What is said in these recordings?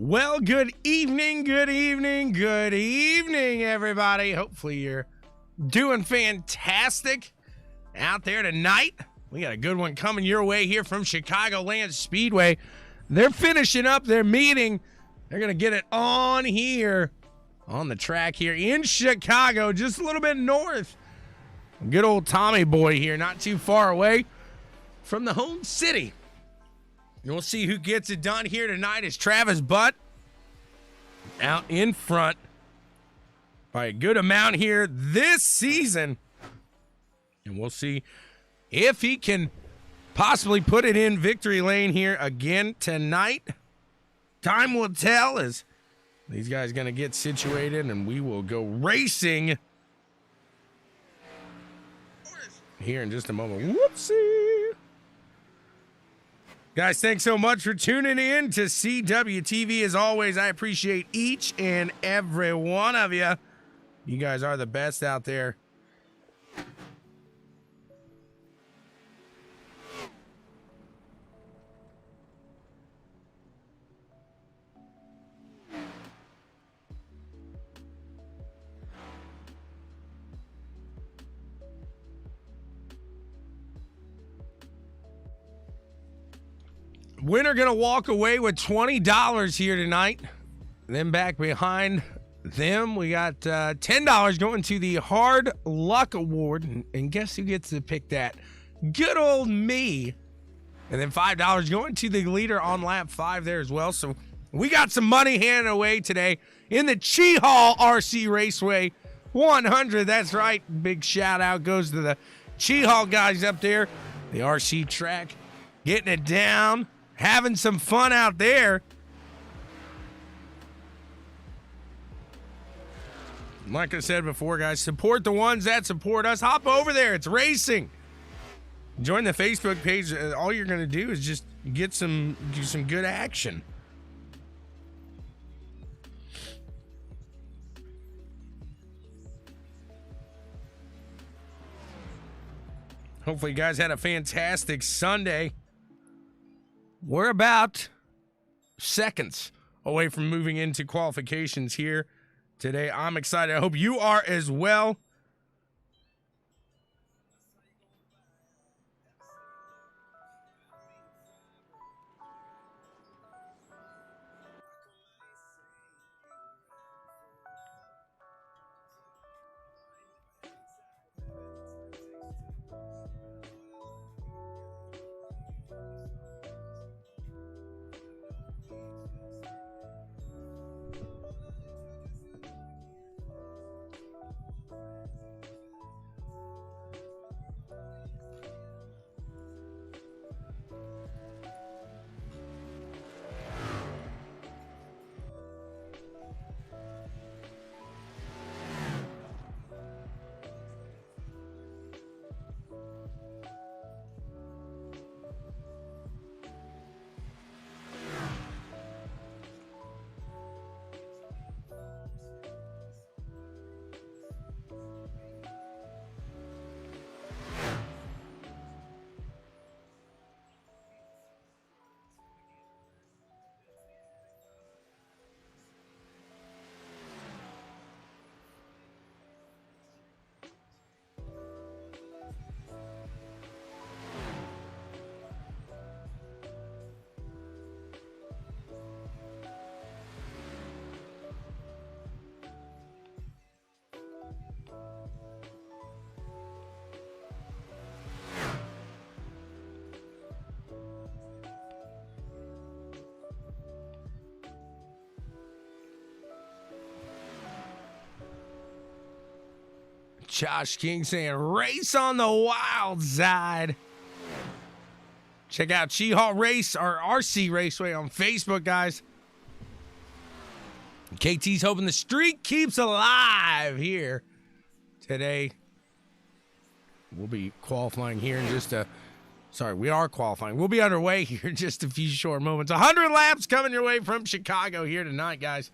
Well, good evening, everybody. Hopefully you're doing fantastic out there tonight. We got a good one coming your way here from Chicagoland Speedway. They're finishing up their meeting. They're going to get it on here on the track here in Chicago, just a little bit north. Good old Tommy boy here, not too far away from the home city. And we'll see who gets it done here tonight as Travis Butt out in front by a good amount here this season. And we'll see if he can possibly put it in victory lane here again tonight. Time will tell as these guys going to get situated and we will go racing here in just a moment. Whoopsie. Guys, thanks so much for tuning in to CWTV. As always, I appreciate each and every one of you. You guys are the best out there. Winner gonna walk away with $20 here tonight. Then back behind them, we got $10 going to the Hard Luck Award. And guess who gets to pick that? Good old me. And then $5 going to the leader on lap 5 there as well. So we got some money handed away today in the Chehaw RC Raceway 100. That's right. Big shout out goes to the Chehaw guys up there. The RC track getting it down. Having some fun out there. Like I said before, guys, support the ones that support us. Hop over there. It's racing. Join the Facebook page. All you're going to do is just do some good action. Hopefully you guys had a fantastic Sunday. We're about seconds away from moving into qualifications here today. I'm excited. I hope you are as well. Josh King saying, race on the wild side. Check out Chehaw Race or RC Raceway on Facebook, guys. KT's hoping the streak keeps alive here today. We'll be qualifying here in just a... Sorry, we are qualifying. We'll be underway here in just a few short moments. 100 laps coming your way from Chicago here tonight, guys.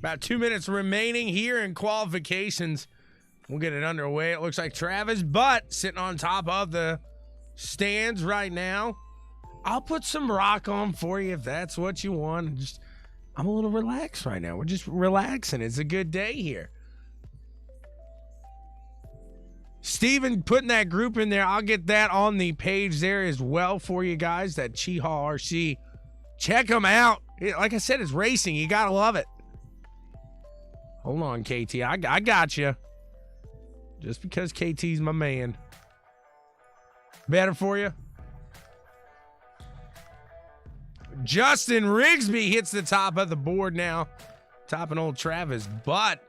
About 2 minutes remaining here in qualifications. We'll get it underway. It looks like Travis Butt sitting on top of the stands right now. I'll put some rock on for you if that's what you want. I'm a little relaxed right now. We're just relaxing. It's a good day here. Steven putting that group in there. I'll get that on the page there as well for you guys, that Chehaw RC. Check them out. Like I said, it's racing. You got to love it. Hold on, KT. I got you. Just because KT's my man. Better for you. Justin Rigsby hits the top of the board now. Topping old Travis Butt.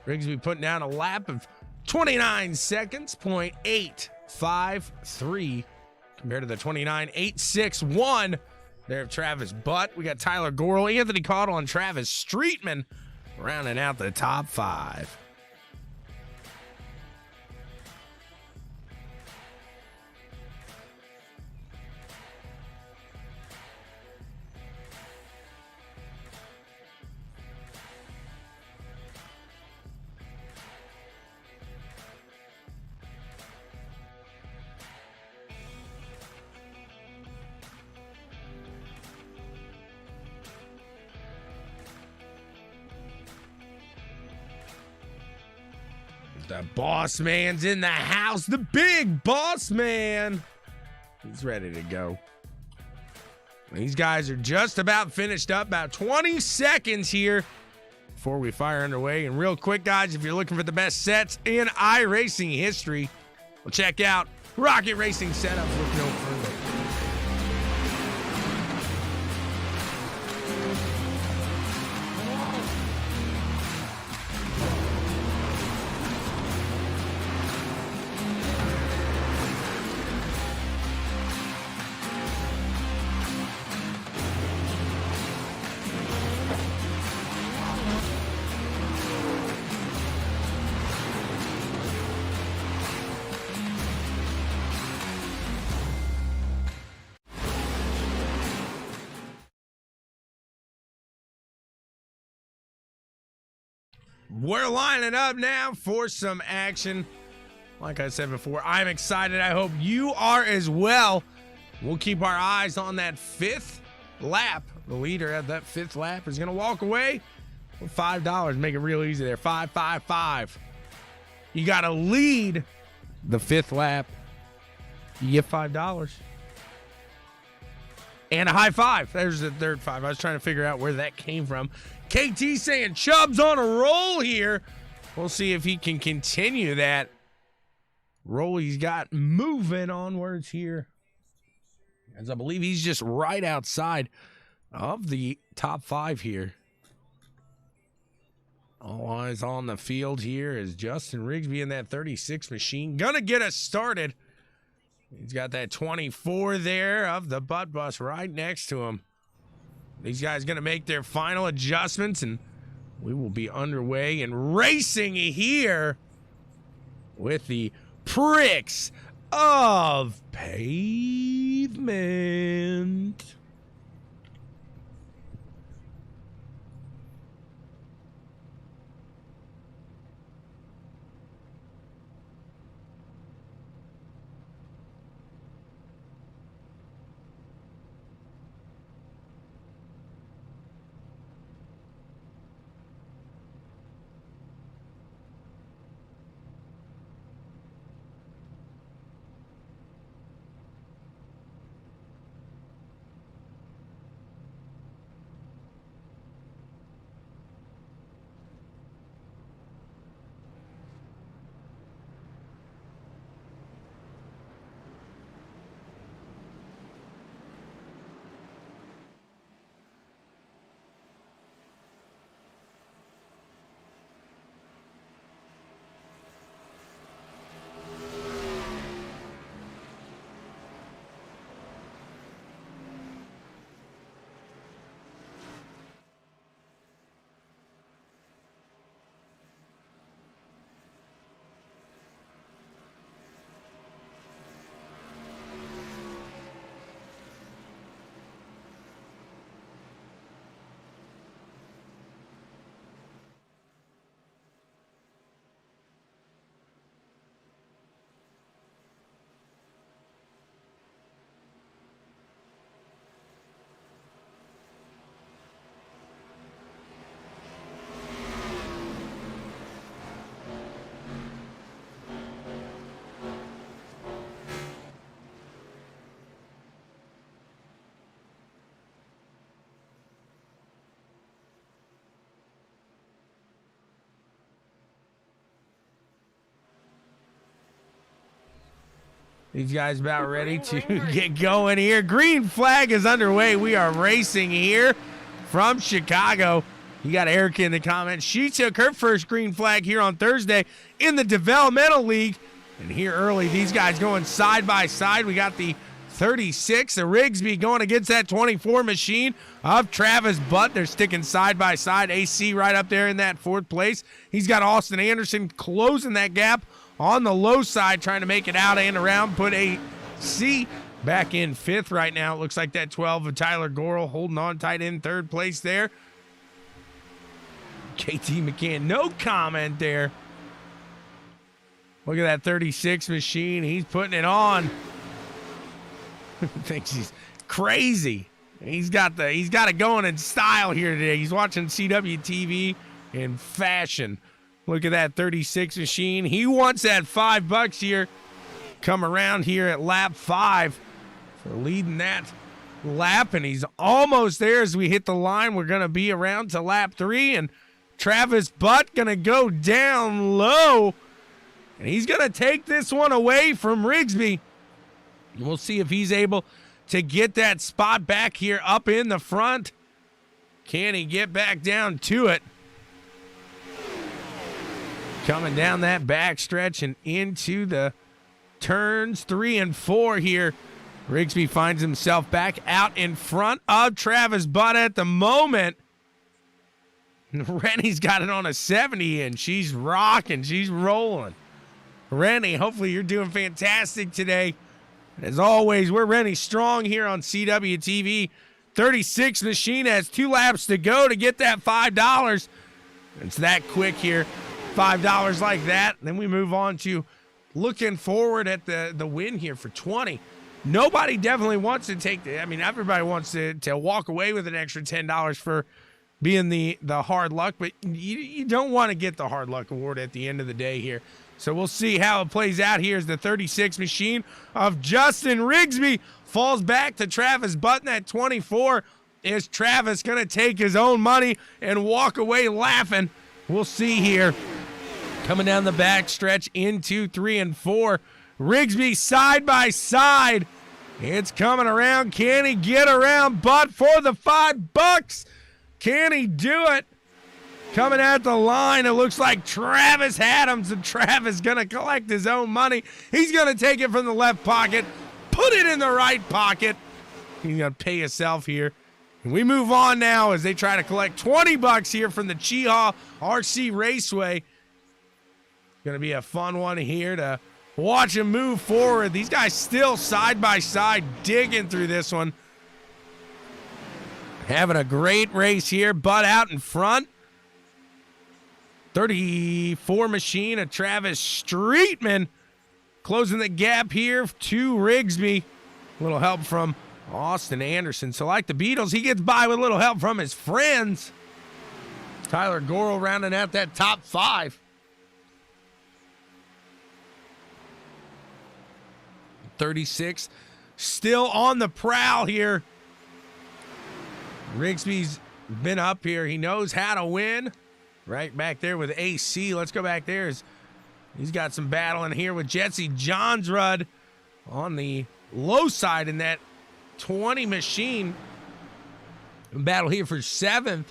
Rigsby putting down a lap of 29 seconds, .853 compared to the 29.861 there of Travis Butt. We got Tyler Gorel, Anthony Caudle, and Travis Streetman rounding out the top 5. The boss man's in the house. The big boss man. He's ready to go. These guys are just about finished up. About 20 seconds here before we fire underway. And real quick, guys, if you're looking for the best sets in iRacing history, well, check out Rocket Racing Setups. Look no further. We're lining up now for some action. Like I said before, I'm excited. I hope you are as well. We'll keep our eyes on that 5th lap. The leader at that 5th lap is going to walk away with $5. Make it real easy there. 555. You got to lead the 5th lap. You get $5. And a high five. There's the third 5. I was trying to figure out where that came from. KT saying Chubb's on a roll here. We'll see if he can continue that roll he's got moving onwards here. As I believe he's just right outside of the top 5 here. All eyes on the field here is Justin Rigsby in that 36 machine. Gonna get us started. He's got that 24 there of the Butt Bus right next to him. These guys going to make their final adjustments, and we will be underway and racing here with the Pricks of Pavement. These guys about ready to get going here. Green flag is underway. We are racing here from Chicago. You got Erica in the comments. She took her first green flag here on Thursday in the developmental league. And here early, these guys going side by side. We got the 36, the Rigsby going against that 24 machine of Travis Butt. They're sticking side by side. AC right up there in that fourth place. He's got Austin Anderson closing that gap on the low side, trying to make it out and around. Put AC back in fifth right now. It looks like that 12 of Tyler Gorel holding on tight in third place there. KT McCann, no comment there. Look at that 36 machine. He's putting it on. Thinks he's crazy. He's got it going in style here today. He's watching CWTV in fashion. Look at that 36 machine. He wants that $5 here. Come around here at lap 5 for leading that lap, and he's almost there as we hit the line. We're going to be around to lap 3, and Travis Butt going to go down low, and he's going to take this one away from Rigsby. We'll see if he's able to get that spot back here up in the front. Can he get back down to it? Coming down that back stretch and into the turns 3 and 4 here. Rigsby finds himself back out in front of Travis Butt at the moment. Rennie's got it on a 70, and she's rocking. She's rolling. Rennie, hopefully you're doing fantastic today. As always, we're Rennie strong here on CWTV. 36 machine has 2 laps to go to get that $5. It's that quick here. $5 like that. Then we move on to looking forward at the win here for 20. Nobody definitely wants to take the, everybody wants to walk away with an extra $10 for being the hard luck, but you don't want to get the hard luck award at the end of the day here. So we'll see how it plays out here as the 36 machine of Justin Rigsby falls back to Travis Button at 24. Is Travis going to take his own money and walk away laughing? We'll see here. Coming down the back stretch into 3 and 4. Rigsby side by side. It's coming around. Can he get around Butt for the $5? Can he do it? Coming at the line, it looks like Travis Adams, and Travis going to collect his own money. He's going to take it from the left pocket, put it in the right pocket. He's going to pay himself here. And we move on now as they try to collect $20 here from the Chehaw RC Raceway. Going to be a fun one here to watch him move forward. These guys still side by side digging through this one. Having a great race here. Butt out in front. 34 machine of Travis Streetman closing the gap here to Rigsby. A little help from Austin Anderson. So like the Beatles, he gets by with a little help from his friends. Tyler Gorel rounding out that top 5. 36 still on the prowl here. Rigsby's been up here. He knows how to win. Right back there with AC. Let's go back there. He's got some battle in here with Jesse Johnsrud on the low side in that 20 machine. Battle here for 7th.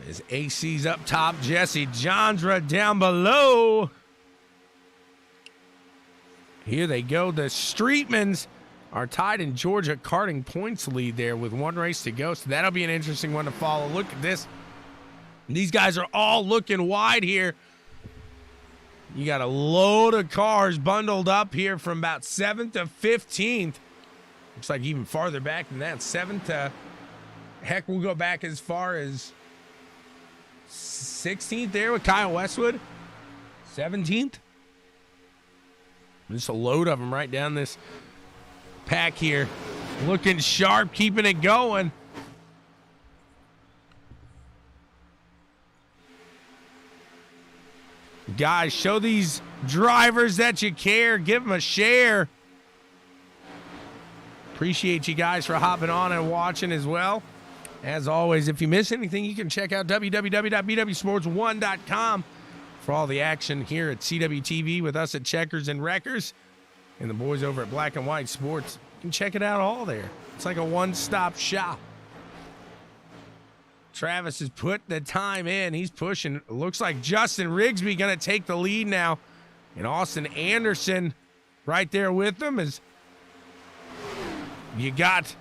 As AC's up top, Jesse Johnsrud down below. Here they go. The Streetmans are tied in Georgia karting points lead there with 1 race to go. So that'll be an interesting one to follow. Look at this. These guys are all looking wide here. You got a load of cars bundled up here from about 7th to 15th. Looks like even farther back than that. 7th to, heck, we'll go back as far as 16th there with Kyle Westwood. 17th. Just a load of them right down this pack here. Looking sharp, keeping it going. Guys, show these drivers that you care. Give them a share. Appreciate you guys for hopping on and watching as well. As always, if you miss anything, you can check out www.bwsports1.com for all the action here at CWTV with us at Checkers and Wreckers. And the boys over at Black and White Sports can check it out all there. It's like a one-stop shop. Travis has put the time in. He's pushing. It looks like Justin Rigsby going to take the lead now. And Austin Anderson right there with them as you got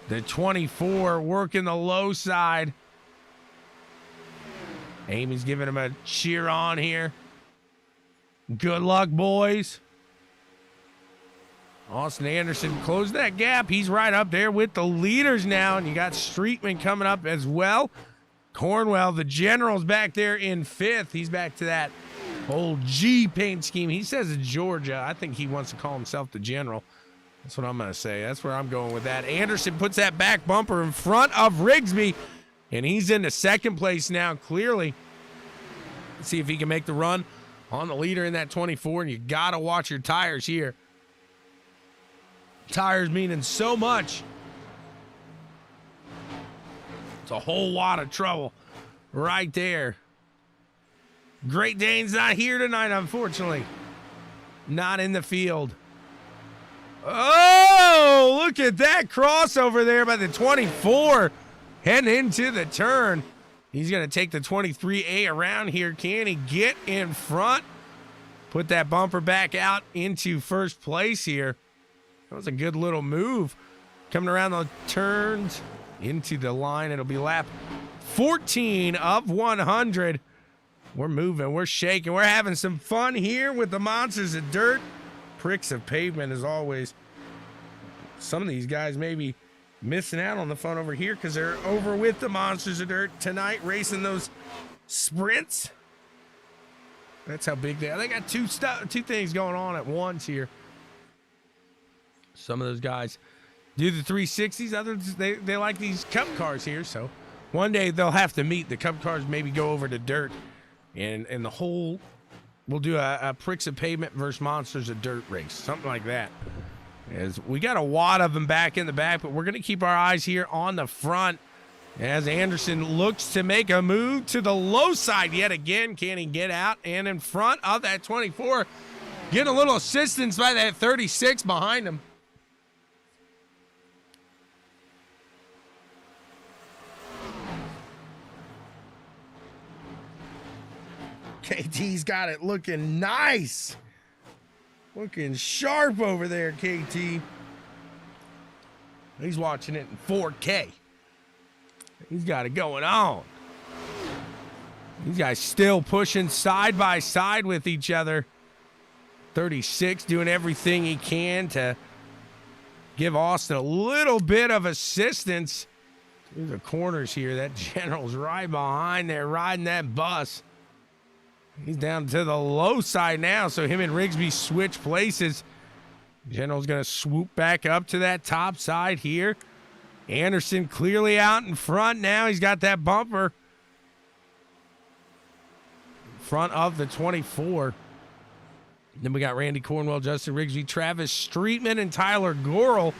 the 24 working the low side. Amy's giving him a cheer on here. Good luck, boys. Austin Anderson closed that gap. He's right up there with the leaders now. And you got Streetman coming up as well. Cornwell, the general's back there in 5th. He's back to that old G paint scheme. He says it's Georgia. I think he wants to call himself the general. That's what I'm going to say. That's where I'm going with that. Anderson puts that back bumper in front of Rigsby. And he's into 2nd place now, clearly. Let's see if he can make the run on the leader in that 24. And you got to watch your tires here. Tires meaning so much. It's a whole lot of trouble right there. Great Dane's not here tonight, unfortunately. Not in the field. Oh, look at that crossover there by the 24. Heading into the turn. He's going to take the 23A around here. Can he get in front? Put that bumper back out into 1st place here. That was a good little move. Coming around the turns into the line. It'll be lap 14 of 100. We're moving. We're shaking. We're having some fun here with the Monsters of Dirt. Pricks of Pavement, as always. Some of these guys may be missing out on the fun over here because they're over with the Monsters of Dirt tonight, racing those sprints. That's how big they are. They got two things going on at once here. Some of those guys do the 360s. Others, they like these cup cars here. So one day they'll have to meet. The cup cars maybe go over to dirt. And the whole, we'll do a Pricks of Pavement versus Monsters of Dirt race. Something like that. As we got a wad of them back in the back, but we're going to keep our eyes here on the front. As Anderson looks to make a move to the low side yet again. Can he get out? And in front of that 24, getting a little assistance by that 36 behind him. KT's got it looking nice. Looking sharp over there, KT. He's watching it in 4K. He's got it going on. These guys still pushing side by side with each other. 36 doing everything he can to give Austin a little bit of assistance through the corners here. That general's right behind there riding that bus. He's down to the low side now, so him and Rigsby switch places. General's going to swoop back up to that top side here. Anderson clearly out in front now. He's got that bumper in front of the 24. Then we got Randy Cornwell, Justin Rigsby, Travis Streetman, and Tyler Gorel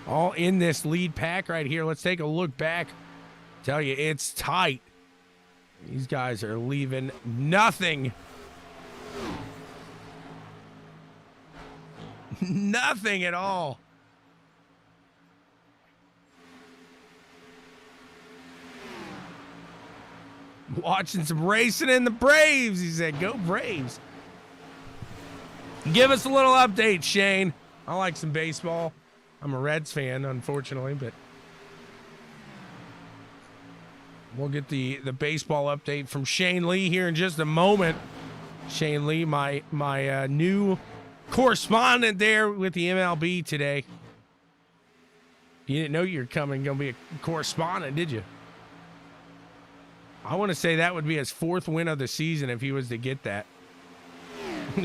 all in this lead pack right here. Let's take a look back. Tell you, it's tight. These guys are leaving nothing. Nothing at all. Watching some racing in the Braves. He said, go Braves. Give us a little update, Shane. I like some baseball. I'm a Reds fan, unfortunately, but we'll get the baseball update from Shane Lee here in just a moment. Shane Lee, my new correspondent there with the MLB today. You didn't know you were going to be a correspondent, did you? I want to say that would be his 4th win of the season if he was to get that.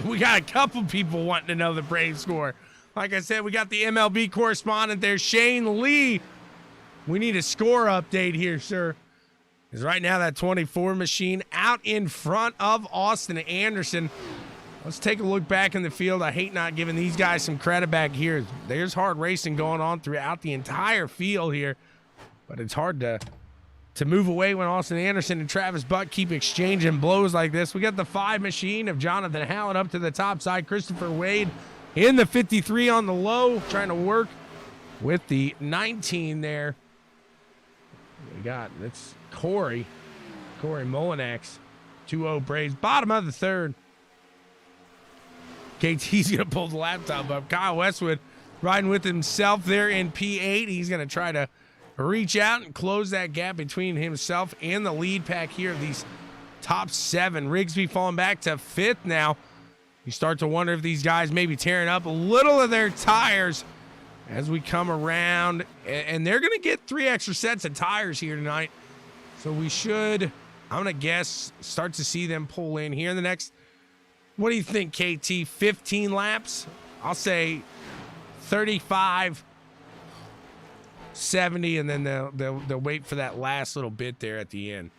We got a couple people wanting to know the Braves score. Like I said, we got the MLB correspondent there, Shane Lee. We need a score update here, sir. Because right now that 24 machine out in front of Austin Anderson. Let's take a look back in the field. I hate not giving these guys some credit back here. There's hard racing going on throughout the entire field here. But it's hard to move away when Austin Anderson and Travis Buck keep exchanging blows like this. We got the 5 machine of Jonathan Hallett up to the top side. Christopher Wade in the 53 on the low, trying to work with the 19 there. We got, that's Corey Molinax, 2-0 Braves, bottom of the third. KT's going to pull the laptop up. Kyle Westwood riding with himself there in P8. He's going to try to reach out and close that gap between himself and the lead pack here of these top 7. Rigsby falling back to 5th now. You start to wonder if these guys may be tearing up a little of their tires as we come around, and they're going to get 3 extra sets of tires here tonight. So we should, I'm going to guess, start to see them pull in here in the next, what do you think, KT? 15 laps? I'll say 35, 70, and then they'll wait for that last little bit there at the end.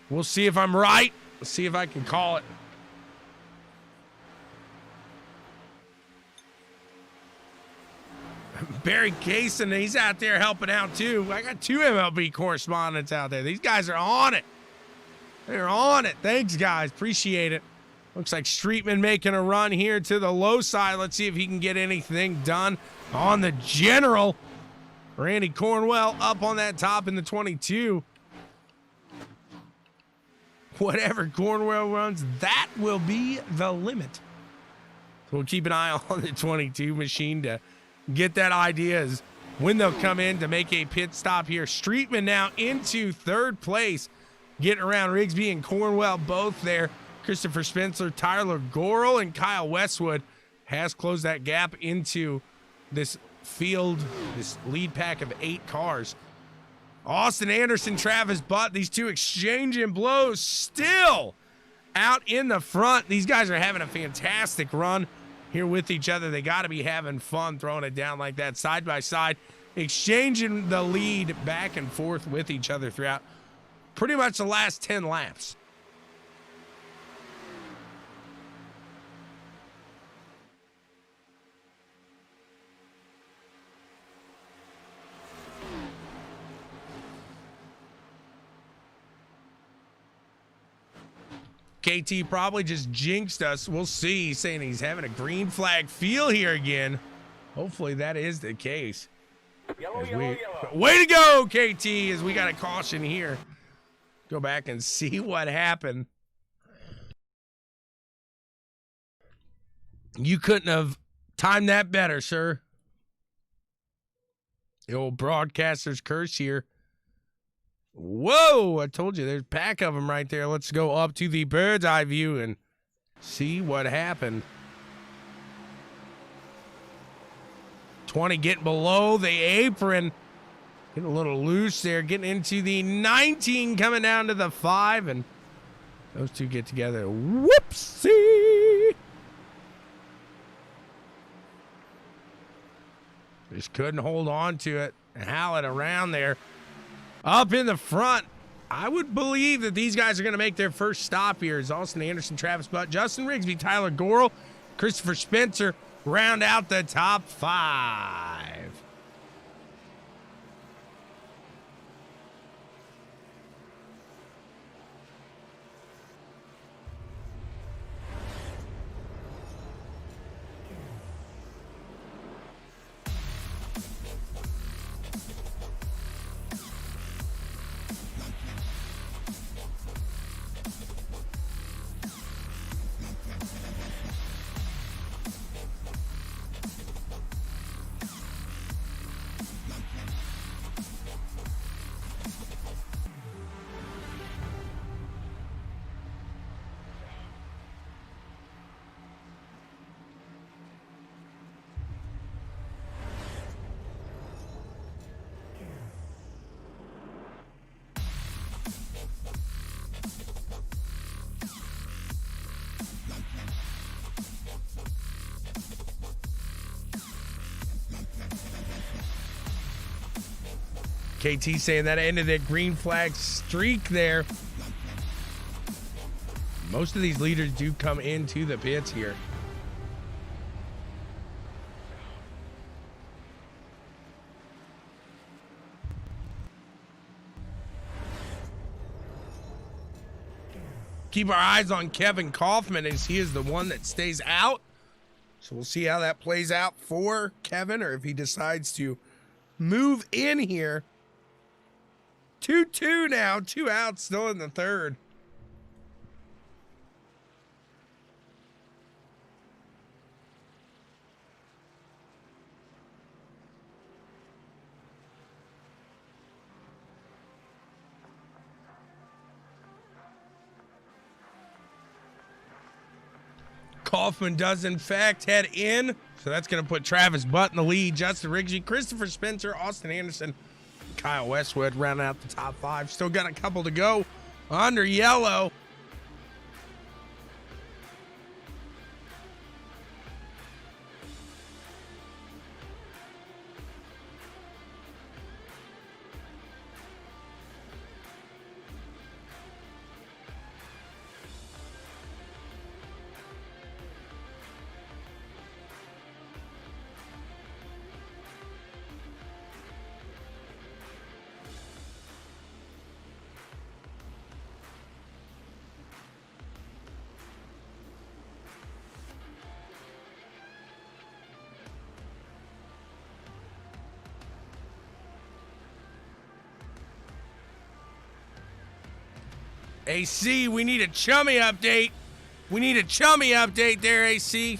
We'll see if I'm right. Let's see if I can call it. Barry Kaysen, he's out there helping out too. I got 2 MLB correspondents out there. These guys are on it. They're on it. Thanks, guys. Appreciate it. Looks like Streetman making a run here to the low side. Let's see if he can get anything done on the general. Randy Cornwell up on that top in the 22. Whatever Cornwell runs, that will be the limit. So we'll keep an eye on the 22 machine to get that idea as when they'll come in to make a pit stop here. Streetman now into 3rd place, getting around Rigsby and Cornwell both there. Christopher Spencer, Tyler Gorel, and Kyle Westwood has closed that gap into this field, this lead pack of 8 cars. Austin Anderson, Travis Butt, these 2 exchanging blows, still out in the front. These guys are having a fantastic run here with each other. They got to be having fun throwing it down like that, side by side, exchanging the lead back and forth with each other throughout pretty much the last 10 laps. KT probably just jinxed us. We'll see. He's saying he's having a green flag feel here again. Hopefully that is the case. Yellow. Way to go, KT, as we got a caution here. Go back and see what happened. You couldn't have timed that better, sir. The old broadcaster's curse here. Whoa, I told you, there's a pack of them right there. Let's go up to the bird's eye view and see what happened. 20 getting below the apron. Getting a little loose there. Getting into the 19, coming down to the 5. And those 2 get together. Whoopsie. Just couldn't hold on to it. Haul it around there. Up in the front, I would believe that these guys are going to make their first stop here. As Austin Anderson, Travis Butt, Justin Rigsby, Tyler Gorel, Christopher Spencer round out the top 5. KT saying that ended that green flag streak there. Most of these leaders do come into the pits here. Keep our eyes on Kevin Kaufman as he is the one that stays out. So we'll see how that plays out for Kevin, or if he decides to move in here. 2-2 now, 2 outs, still in the third. Kaufman does, in fact, head in. So that's going to put Travis Butt in the lead. Justin Rigsby, Christopher Spencer, Austin Anderson, Kyle Westwood rounding out the top 5. Still got a couple to go under yellow. AC, we need a chummy update. We need a chummy update there, AC.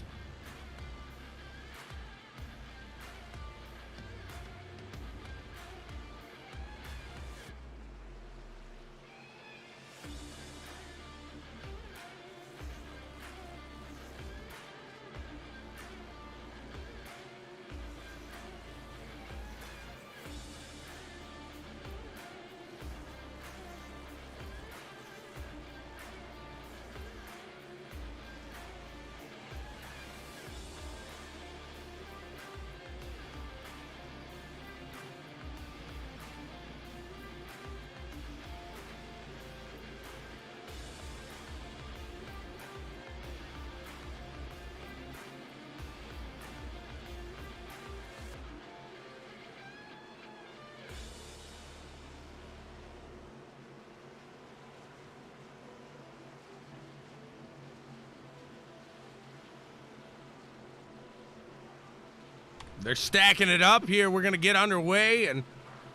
They're stacking it up here. We're going to get underway and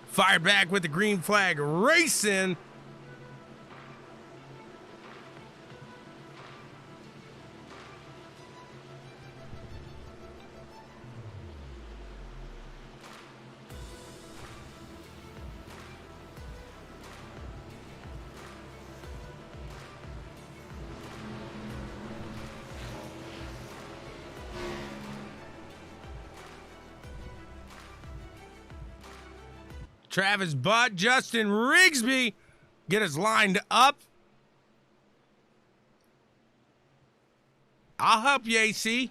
fire back with the green flag racing. Travis Butt, Justin Rigsby get us lined up. I'll help you, AC.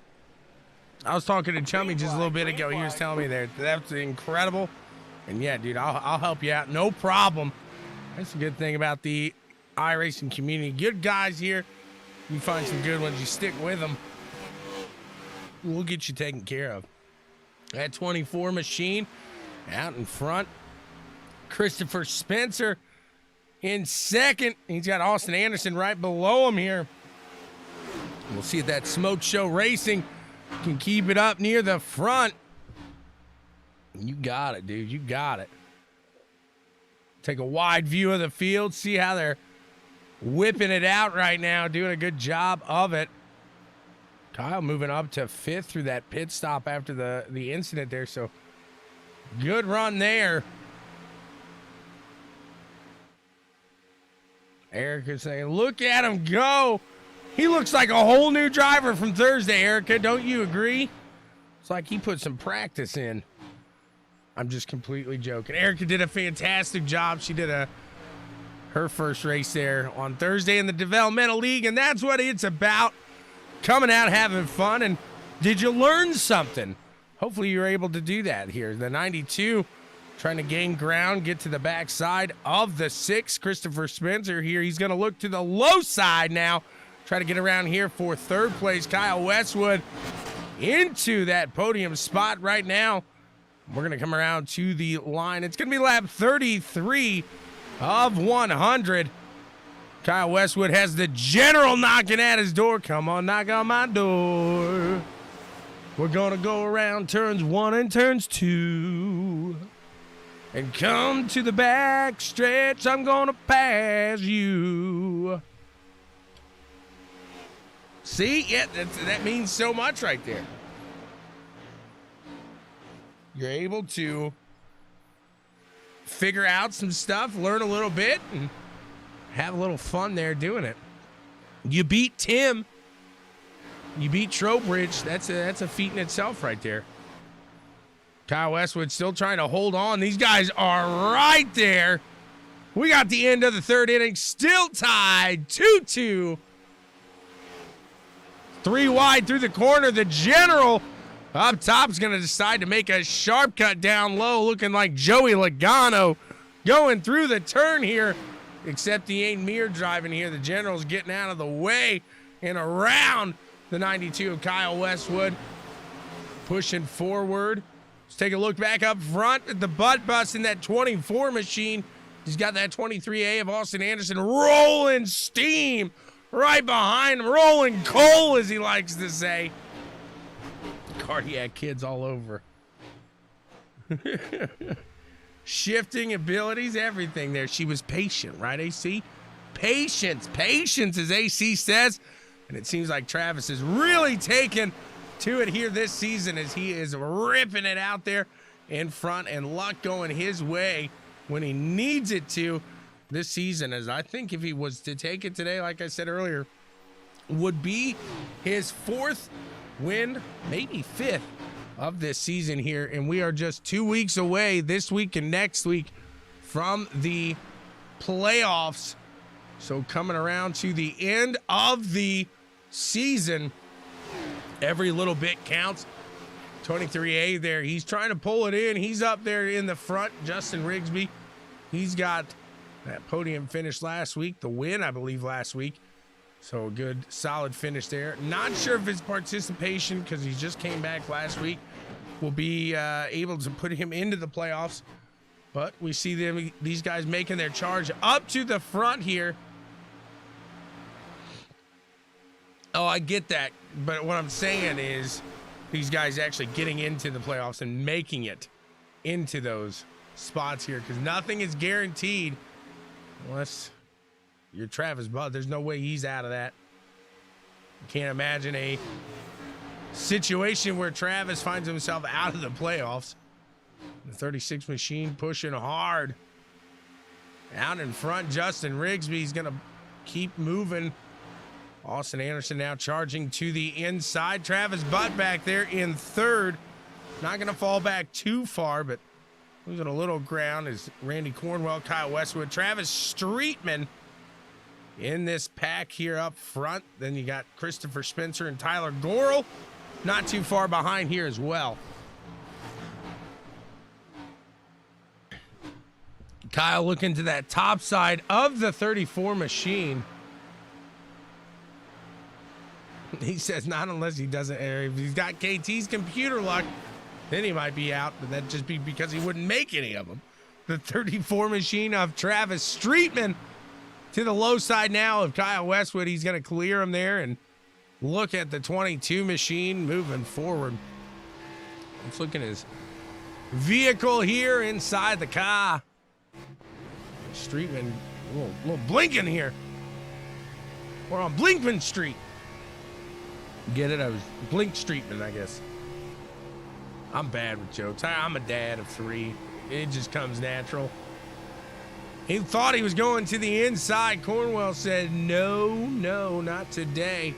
I was talking to Chummy just a little bit ago. He was telling me that's incredible. And yeah, dude, I'll help you out. No problem. That's a good thing about the iRacing community. Good guys here. You find some good ones. You stick with them. We'll get you taken care of. That 24 machine out in front. Christopher Spencer in second. He's got Austin Anderson right below him here. We'll see if that Smoke Show Racing can keep it up near the front. You got it, dude. You got it. Take a wide view of the field. See how they're whipping it out right now. Doing a good job of it. Kyle moving up to 5th through that pit stop after the incident there. So good run there. Erica saying, look at him go. He looks like a whole new driver from Thursday, Erica. Don't you agree? It's like he put some practice in. I'm just completely joking. Erica did a fantastic job. She did her first race there on Thursday in the Developmental League, and that's what it's about. Coming out, having fun, and did you learn something? Hopefully you're able to do that here. The 92 trying to gain ground, get to the backside of the 6. Christopher Spencer here. He's going to look to the low side now. Try to get around here for 3rd place. Kyle Westwood into that podium spot right now. We're going to come around to the line. It's going to be lap 33 of 100. Kyle Westwood has the general knocking at his door. Come on, knock on my door. We're gonna go around turns 1 and turns 2 and come to the back stretch. I'm gonna pass you. See? Yeah, that means so much right there. You're able to figure out some stuff, learn a little bit, and have a little fun there doing it. You beat Tim. You beat Trowbridge. That's a feat in itself right there. Kyle Westwood still trying to hold on. These guys are right there. We got the end of the third inning. Still tied 2-2. 3 wide through the corner. The general up top is going to decide to make a sharp cut down low, looking like Joey Logano going through the turn here. Except he ain't mirror driving here. The general's getting out of the way and around the 92 of Kyle Westwood. Pushing forward. Let's take a look back up front at the butt bus in that 24 machine. He's got that 23A of Austin Anderson rolling steam right behind him. Rolling coal, as he likes to say. Cardiac kids all over. Shifting abilities, everything there. She was patient, right, AC? Patience, as AC says. And it seems like Travis is really taken to it here this season as he is ripping it out there in front, and luck going his way when he needs it to this season. As I think if he was to take it today, like I said earlier, would be his 4th win, maybe 5th of this season here. And we are just 2 weeks away this week and next week from the playoffs. So coming around to the end of the season, every little bit counts. 23A there. He's trying to pull it in. He's up there in the front. Justin Rigsby. He's got that podium finish last week. The win, I believe, last week. So a good, solid finish there. Not sure if his participation, because he just came back last week, will be able to put him into the playoffs. But we see these guys making their charge up to the front here. Oh, I get that. But what I'm saying is these guys actually getting into the playoffs and making it into those spots here, because nothing is guaranteed unless you're Travis Butt. There's no way he's out of that. You can't imagine a situation where Travis finds himself out of the playoffs. The 36 machine pushing hard. Out in front, Justin Rigsby's going to keep moving. Austin Anderson now charging to the inside. Travis Butt back there in third. Not going to fall back too far, but losing a little ground is Randy Cornwell, Kyle Westwood, Travis Streetman in this pack here up front. Then you got Christopher Spencer and Tyler Gorel not too far behind here as well. Kyle looking to that top side of the 34 machine. He says not unless he doesn't, if he's got KT's computer luck, then he might be out, but that'd just be because he wouldn't make any of them. The 34 machine of Travis Streetman to the low side now of Kyle Westwood. He's going to clear him there and look at the 22 machine moving forward. Let's look at his vehicle here inside the car. Streetman, a little blinking here. We're on Blinkman Street. Get it? I was Blink Streetman, I guess. I'm bad with jokes. I'm a dad of 3. It just comes natural. He thought he was going to the inside. Cornwell said, no, not today.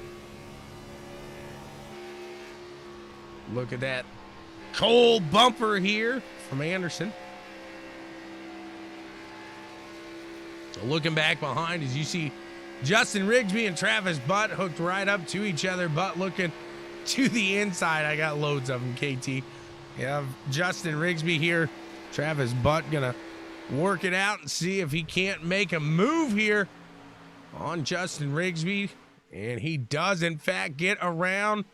Look at that coal bumper here from Anderson. So looking back behind as you see Justin Rigsby and Travis Butt hooked right up to each other. Butt looking to the inside. I got loads of them, KT. Yeah, Justin Rigsby here. Travis Butt gonna work it out and see if he can't make a move here on Justin Rigsby. And he does, in fact, get around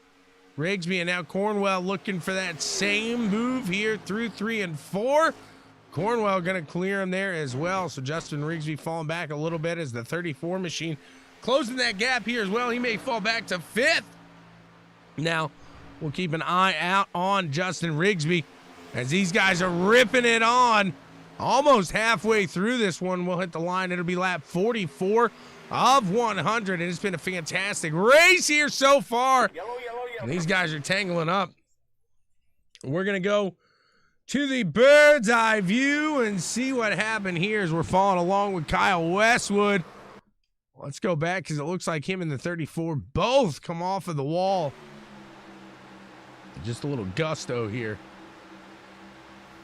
Rigsby. And now Cornwell looking for that same move here through 3 and 4. Cornwell going to clear him there as well. So Justin Rigsby falling back a little bit as the 34 machine closing that gap here as well. He may fall back to 5th. Now, We'll keep an eye out on Justin Rigsby as these guys are ripping it on. Almost halfway through this one, we'll hit the line. It'll be lap 44 of 100, and it's been a fantastic race here so far. And these guys are tangling up. We're going to go to the bird's eye view and see what happened here as we're following along with Kyle Westwood. Let's go back because it looks like him and the 34 both come off of the wall. Just a little gusto here.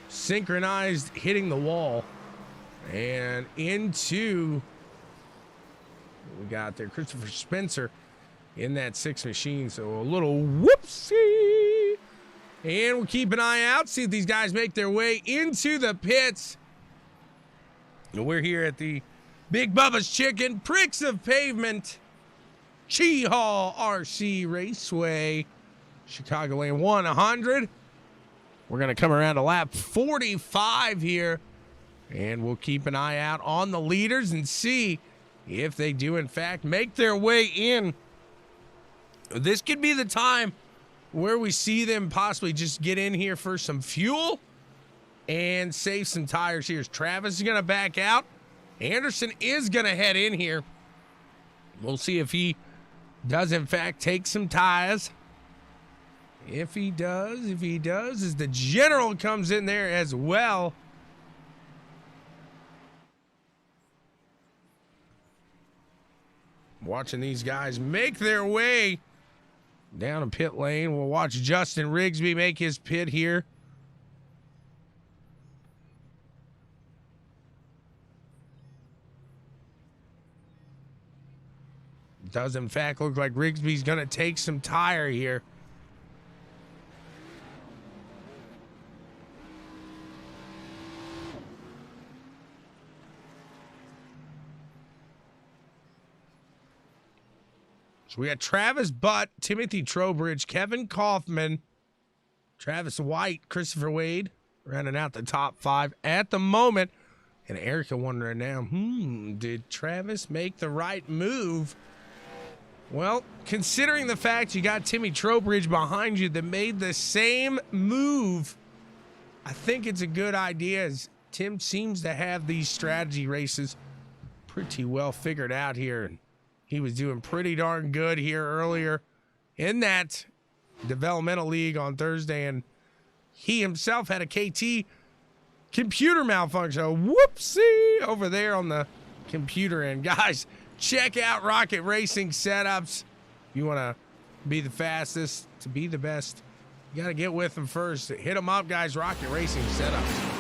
Synchronized hitting the wall. And into, we got there, Christopher Spencer in that 6 machine. So a little whoopsie. And we'll keep an eye out, see if these guys make their way into the pits. And we're here at the Big Bubba's Chicken, Pricks of Pavement, Chehaw RC Raceway, Chicagoland 100. We're going to come around to lap 45 here, and we'll keep an eye out on the leaders and see if they do, in fact, make their way in. This could be the time where we see them possibly just get in here for some fuel and save some tires here. Travis is going to back out. Anderson is going to head in here. We'll see if he does, in fact, take some tires. If he does, as the general comes in there as well. Watching these guys make their way down a pit lane. We'll watch Justin Rigsby make his pit here. Does in fact look like Rigsby's going to take some tire here. So we got Travis Butt, Timothy Trowbridge, Kevin Kaufman, Travis White, Christopher Wade, rounding out the top 5 at the moment. And Erica wondering now, did Travis make the right move? Well, considering the fact you got Timmy Trowbridge behind you that made the same move, I think it's a good idea, as Tim seems to have these strategy races pretty well figured out here. He was doing pretty darn good here earlier in that developmental league on Thursday, and he himself had a KT computer malfunction. Whoopsie over there on the computer end. Guys, check out Rocket Racing setups. If you want to be the fastest, to be the best, you got to get with them first. Hit them up, guys. Rocket Racing setups.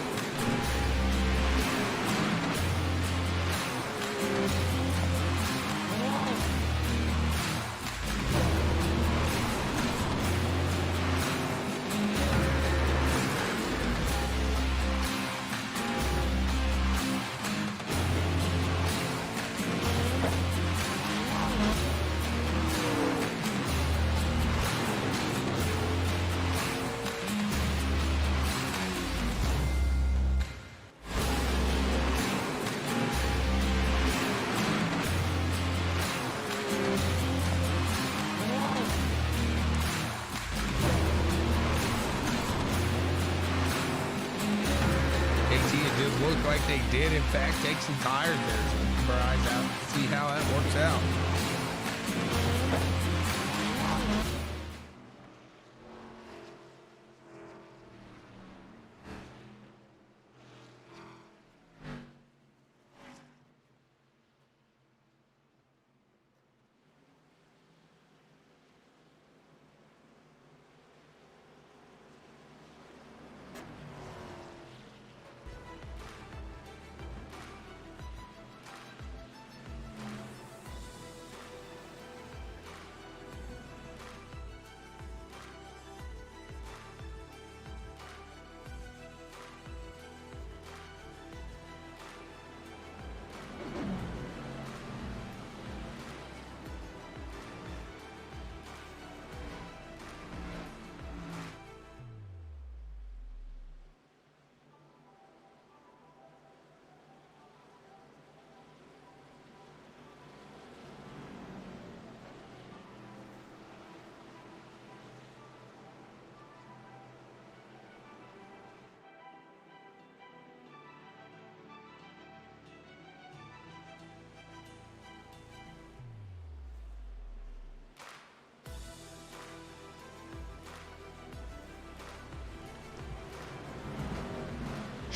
Look like they did, in fact, take some tires there. So keep our eyes out to see how that works out.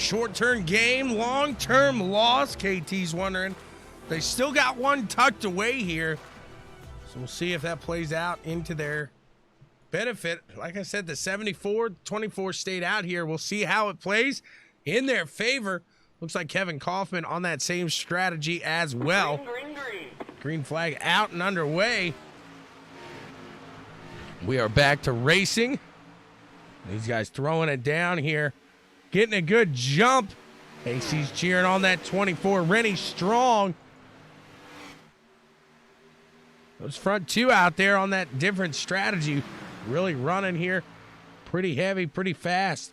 Short-term game, long-term loss, KT's wondering. They still got one tucked away here. So we'll see if that plays out into their benefit. Like I said, the 74-24 stayed out here. We'll see how it plays in their favor. Looks like Kevin Kaufman on that same strategy as well. Green flag out and underway. We are back to racing. These guys throwing it down here. Getting a good jump. AC's cheering on that 24. Rennie Strong. Those front two out there on that different strategy. Really running here. Pretty heavy, pretty fast.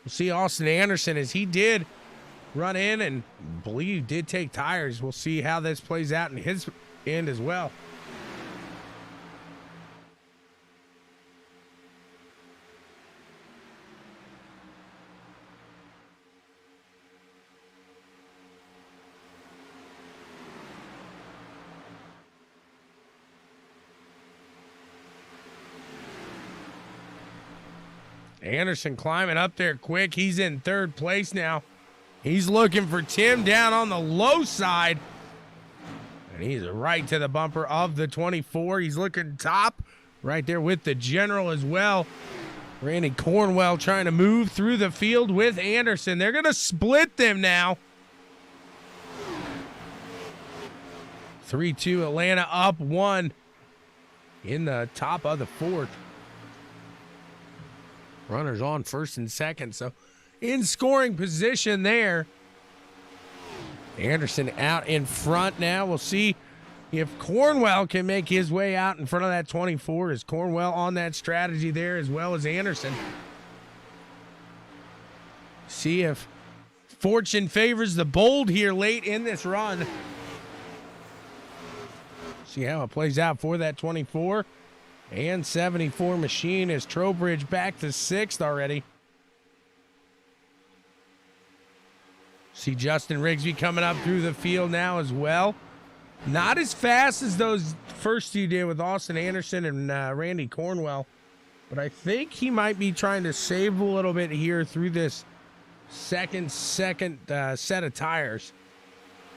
We'll see Austin Anderson as he did run in and believe did take tires. We'll see how this plays out in his end as well. Anderson climbing up there quick. He's in third place now. He's looking for Tim down on the low side. And he's right to the bumper of the 24. He's looking top right there with the general as well. Randy Cornwell trying to move through the field with Anderson. They're going to split them now. 3-2 Atlanta up 1 in the top of the fourth. Runners on first and second, so in scoring position there. Anderson out in front now. We'll see if Cornwell can make his way out in front of that 24. Is Cornwell on that strategy there as well as Anderson? See if fortune favors the bold here late in this run. See how it plays out for that 24. And 74 machine is Trowbridge back to 6th already. See Justin Rigsby coming up through the field now as well. Not as fast as those first two did with Austin Anderson and Randy Cornwell. But I think he might be trying to save a little bit here through this second set of tires.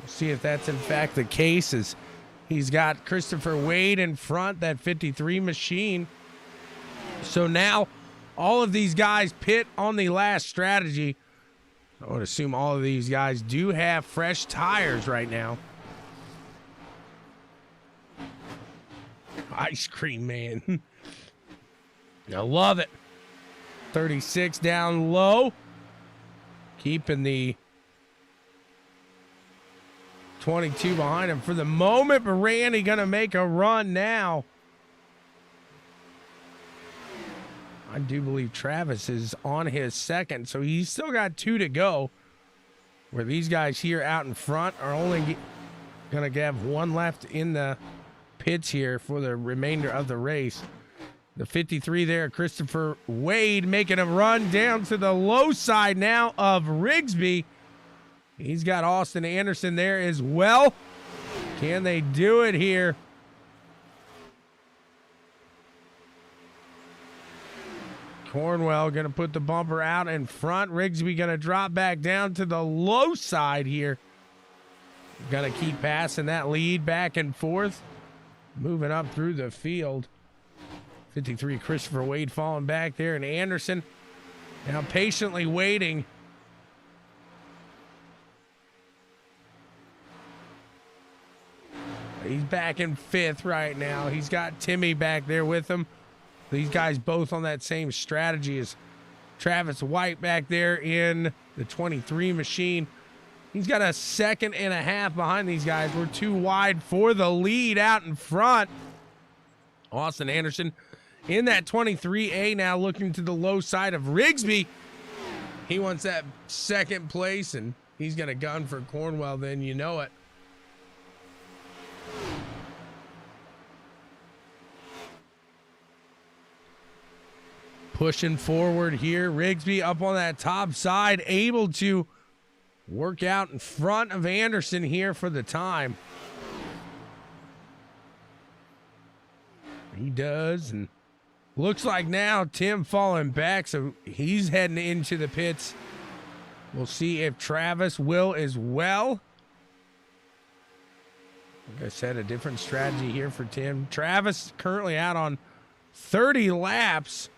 We'll see if that's in fact the case. As he's got Christopher Wade in front, that 53 machine. So now all of these guys pit on the last strategy. I would assume all of these guys do have fresh tires right now. Ice cream man. I love it. 36 down low. Keeping the 22 behind him for the moment, but Randy gonna make a run now. I do believe Travis is on his second, so he's still got 2 to go. Where these guys here out in front are only gonna have 1 left in the pits here for the remainder of the race. The 53 there, Christopher Wade, making a run down to the low side now of Rigsby. He's got Austin Anderson there as well. Can they do it here? Cornwell going to put the bumper out in front. Rigsby going to drop back down to the low side here. Going to keep passing that lead back and forth. Moving up through the field. 53 Christopher Wade falling back there, and Anderson now patiently waiting. He's back in 5th right now. He's got Timmy back there with him. These guys both on that same strategy as Travis White back there in the 23 machine. He's got a 2.5 seconds behind these guys. We're too wide for the lead out in front. Austin Anderson in that 23A now, looking to the low side of Rigsby. He wants that 2nd place, and he's going to gun for Cornwell, then you know it. Pushing forward here. Rigsby up on that top side, able to work out in front of Anderson here for the time. He does, and looks like now Tim falling back, so he's heading into the pits We'll see if Travis will as well. Like I said, a different strategy here for Tim. Travis currently out on 30 laps.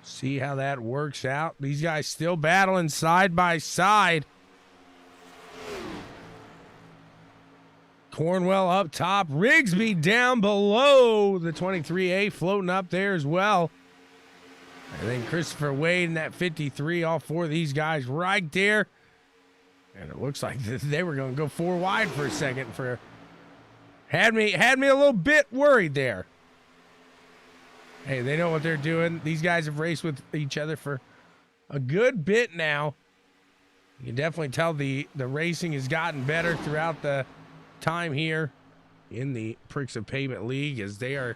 See how that works out. These guys still battling side by side. Cornwell up top. Rigsby down below. The 23A floating up there as well. And then Christopher Wade in that 53. All four of these guys right there. And it looks like they were going to go four wide for a second. Had me a little bit worried there. Hey, they know what they're doing. These guys have raced with each other for a good bit now. You can definitely tell the racing has gotten better throughout the time here in the Pricks of Pavement League, as they are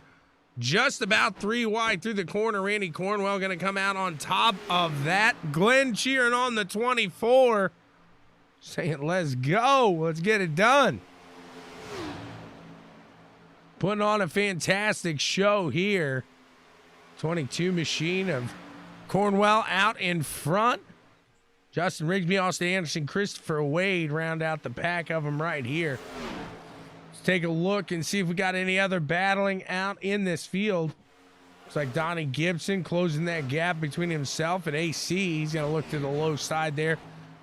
just about three wide through the corner. Randy Cornwell going to come out on top of that. Glenn cheering on the 24, saying, let's go. Let's get it done. Putting on a fantastic show here. 22 machine of Cornwell out in front. Justin Rigsby, Austin Anderson, Christopher Wade round out the pack of them right here. Let's take a look and see if we got any other battling out in this field. Looks like Donnie Gibson closing that gap between himself and AC. He's going to look to the low side there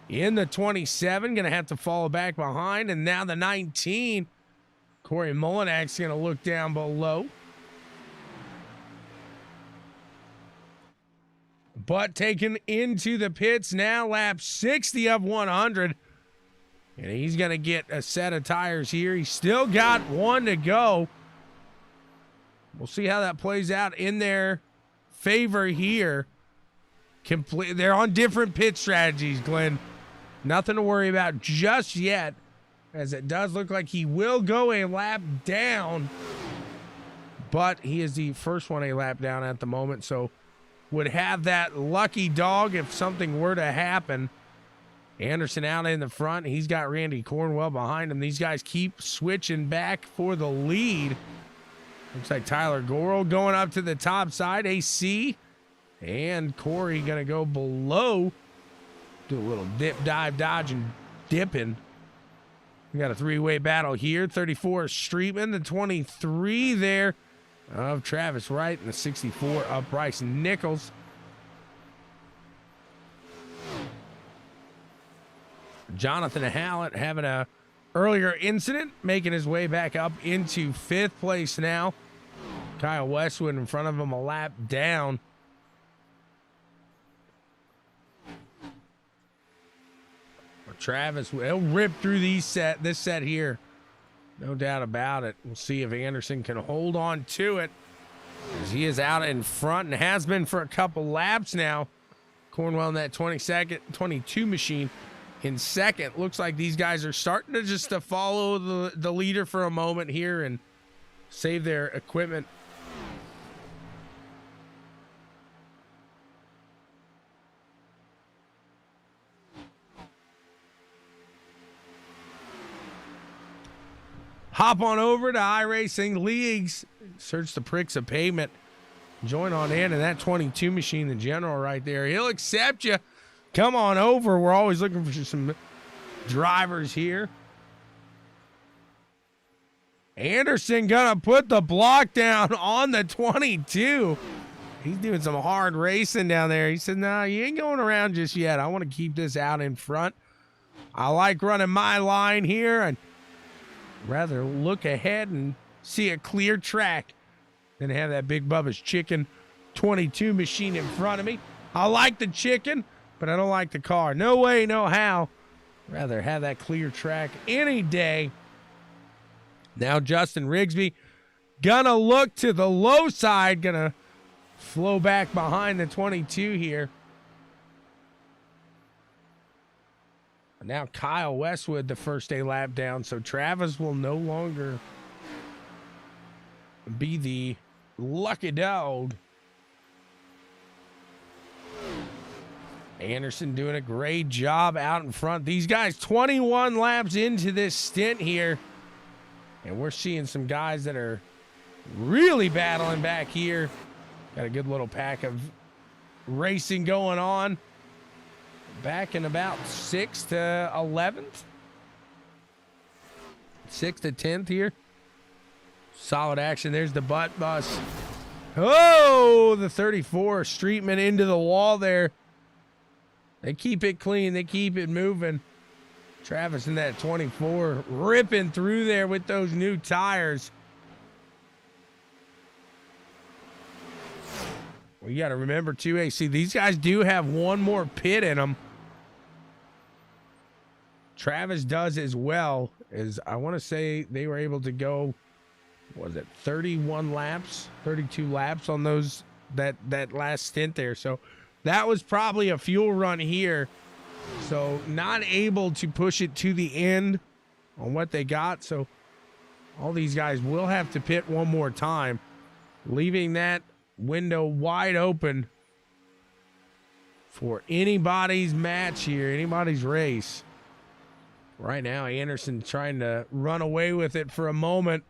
in the 27. Going to have to follow back behind. And now the 19. Corey Mullinak's going to look down below. But taken into the pits now, lap 60 of 100. And he's going to get a set of tires here. He's still got one to go. We'll see how that plays out in their favor here. They're on different pit strategies, Glenn. Nothing to worry about just yet, as it does look like he will go a lap down. But he is the first one a lap down at the moment, so would have that lucky dog if something were to happen. Anderson out in the front. He's got Randy Cornwell behind him. These guys keep switching back for the lead. Looks like Tyler Gorel going up to the top side. AC and Corey going to go below. Do a little dip, dive, dodge, and dipping. We got a three-way battle here. 34 Streetman. The 23 there of Travis Wright, and the 64 of Bryce Nichols. Jonathan Hallett having a earlier incident, making his way back up into fifth place now. Kyle Westwood in front of him a lap down. Travis will rip through this set here. No doubt about it. We'll see if Anderson can hold on to it, as he is out in front and has been for a couple laps now. Cornwell in that 22 machine in second. Looks like these guys are starting to just to follow the leader for a moment here and save their equipment. Hop on over to iRacing Leagues, search the Pricks of Pavement, join on in, and that 22 machine, the general right there, he'll accept you. Come on over. We're always looking for some drivers here. Anderson gonna put the block down on the 22. He's doing some hard racing down there. He said, nah, you ain't going around just yet. I want to keep this out in front. I like running my line here, and rather look ahead and see a clear track than have that Big Bubba's Chicken 22 machine in front of me. I like the chicken, but I don't like the car. No way, no how. Rather have that clear track any day. Now Justin Rigsby gonna look to the low side, gonna flow back behind the 22 here. Now Kyle Westwood, the first day lap down, so Travis will no longer be the lucky dog. Anderson doing a great job out in front. These guys 21 laps into this stint here, and we're seeing some guys that are really battling back here. Got a good little pack of racing going on. Back in about 6th to 11th. 6th to 10th here. Solid action. There's the butt bus. Oh, the 34 Streetman into the wall there. They keep it clean. They keep it moving. Travis in that 24 ripping through there with those new tires. Well, you got to remember, too, AC, these guys do have one more pit in them. Travis does as well. As I want to say they were able to go, what was it, 31 laps, 32 laps on those that last stint there. So that was probably a fuel run here. So not able to push it to the end on what they got. So all these guys will have to pit one more time, leaving that window wide open for anybody's match here, anybody's race. Right now, Anderson trying to run away with it for a moment.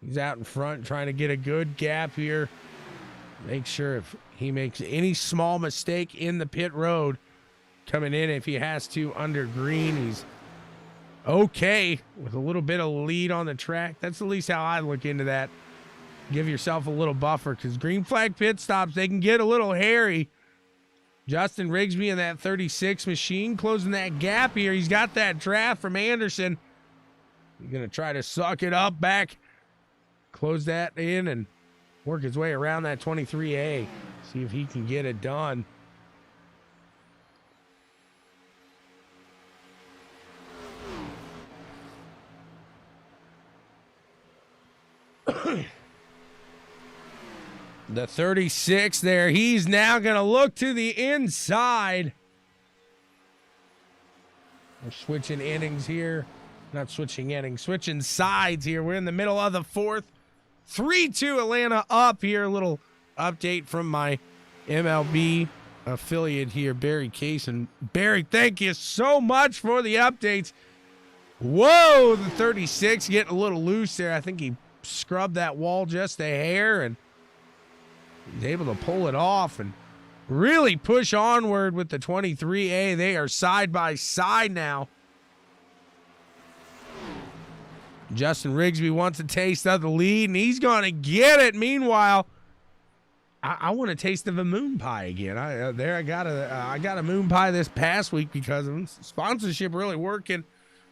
He's out in front trying to get a good gap here. Make sure if he makes any small mistake in the pit road, coming in if he has to under green, he's okay with a little bit of lead on the track. That's at least how I look into that. Give yourself a little buffer, because green flag pit stops, they can get a little hairy. Justin Rigsby in that 36 machine closing that gap here. He's got that draft from Anderson. He's going to try to suck it up back, close that in, and work his way around that 23A. See if he can get it done. The 36 there. He's now going to look to the inside. We're switching innings here. Not switching innings, switching sides here. We're in the middle of the 4th. 3-2 Atlanta up here. A little update from my MLB affiliate here, Barry Case. And Barry, thank you so much for the updates. Whoa, the 36 getting a little loose there. I think he scrubbed that wall just a hair, and he's able to pull it off and really push onward with the 23A. They are side by side now. Justin Rigsby wants a taste of the lead, and he's going to get it. Meanwhile, I want a taste of a moon pie again. I got a moon pie this past week because of sponsorship really working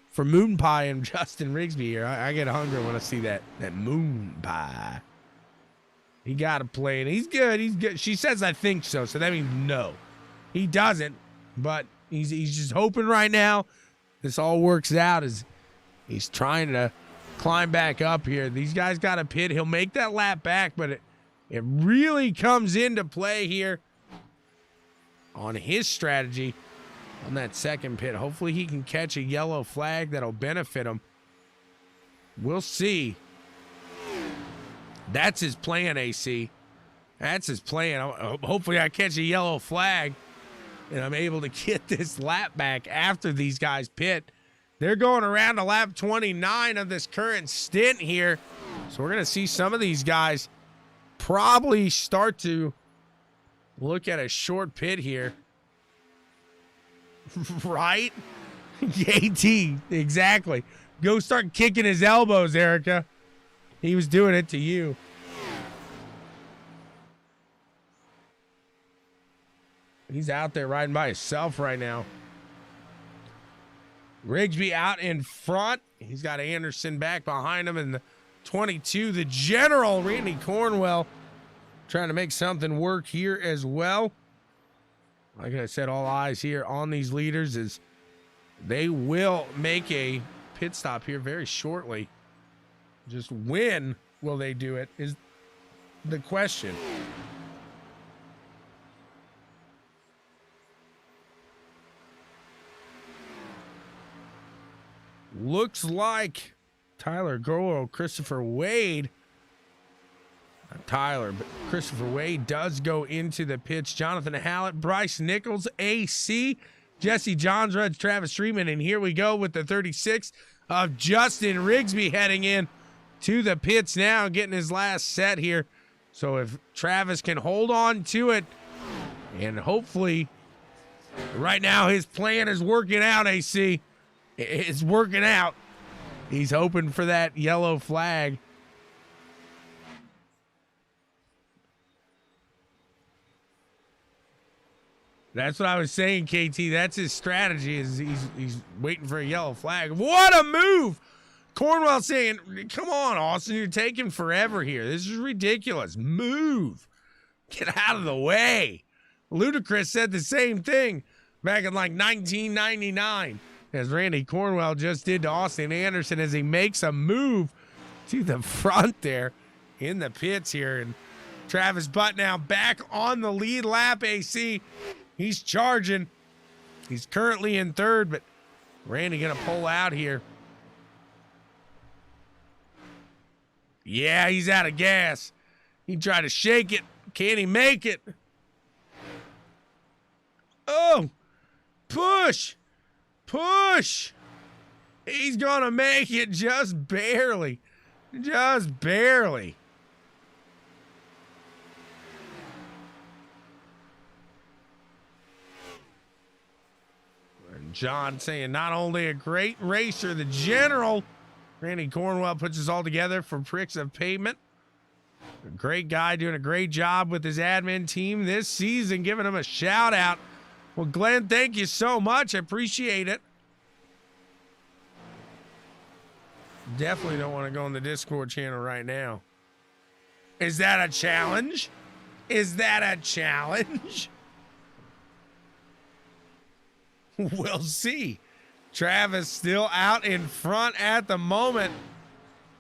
for moon pie and Justin Rigsby here. I get hungry when I see that moon pie. He got a play, and he's good. He's good. She says, I think so. So that means no. He doesn't, but he's just hoping right now this all works out as he's trying to climb back up here. These guys got a pit. He'll make that lap back, but it really comes into play here on his strategy on that second pit. Hopefully he can catch a yellow flag that'll benefit him. We'll see. That's his plan, AC. That's his plan. Hopefully I catch a yellow flag and I'm able to get this lap back after these guys pit. They're going around to lap 29 of this current stint here. So we're going to see some of these guys probably start to look at a short pit here. Right? AT, exactly. Go start kicking his elbows, Erica. He was doing it to you. He's out there riding by himself right now. Rigsby out in front. He's got Anderson back behind him in the 22. The general, Randy Cornwell, trying to make something work here as well. Like I said, all eyes here on these leaders as they will make a pit stop here very shortly. Just when will they do it is the question. Looks like Tyler Goro, Christopher Wade. Not Tyler, but Christopher Wade does go into the pits. Jonathan Hallett, Bryce Nichols, AC, Jesse Johnsrud, Travis Streetman, and here we go with the 36 of Justin Rigsby heading in to the pits now, getting his last set here. So if Travis can hold on to it, And hopefully, right now, his plan is working out, AC. It's working out. He's hoping for that yellow flag. That's what I was saying, KT. That's his strategy. Is he's waiting for a yellow flag. What a move! Cornwell saying, come on, Austin, you're taking forever here. This is ridiculous. Move. Get out of the way. Ludacris said the same thing back in like 1999, as Randy Cornwell just did to Austin Anderson as he makes a move to the front there in the pits here. And Travis Butt now back on the lead lap, AC. He's charging. He's currently in third, but Randy going to pull out here. Yeah, he's out of gas. He tried to shake it. Can he make it? Oh, push. Push. He's going to make it just barely. Just barely. And John saying not only a great racer, the general. Randy Cornwell puts us all together for Pricks of Pavement. A great guy doing a great job with his admin team this season, giving him a shout out. Well, Glenn, thank you so much. I appreciate it. Definitely don't want to go on the Discord channel right now. Is that a challenge? Is that a challenge? We'll see. Travis still out in front at the moment.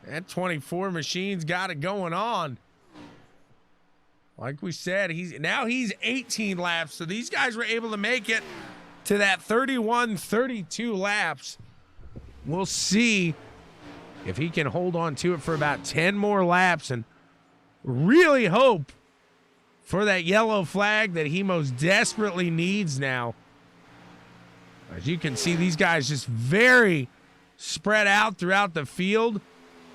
That 24 machine's got it going on. Like we said, he's 18 laps. So these guys were able to make it to that 31, 32 laps. We'll see if he can hold on to it for about 10 more laps and really hope for that yellow flag that he most desperately needs now. As you can see, these guys just very spread out throughout the field.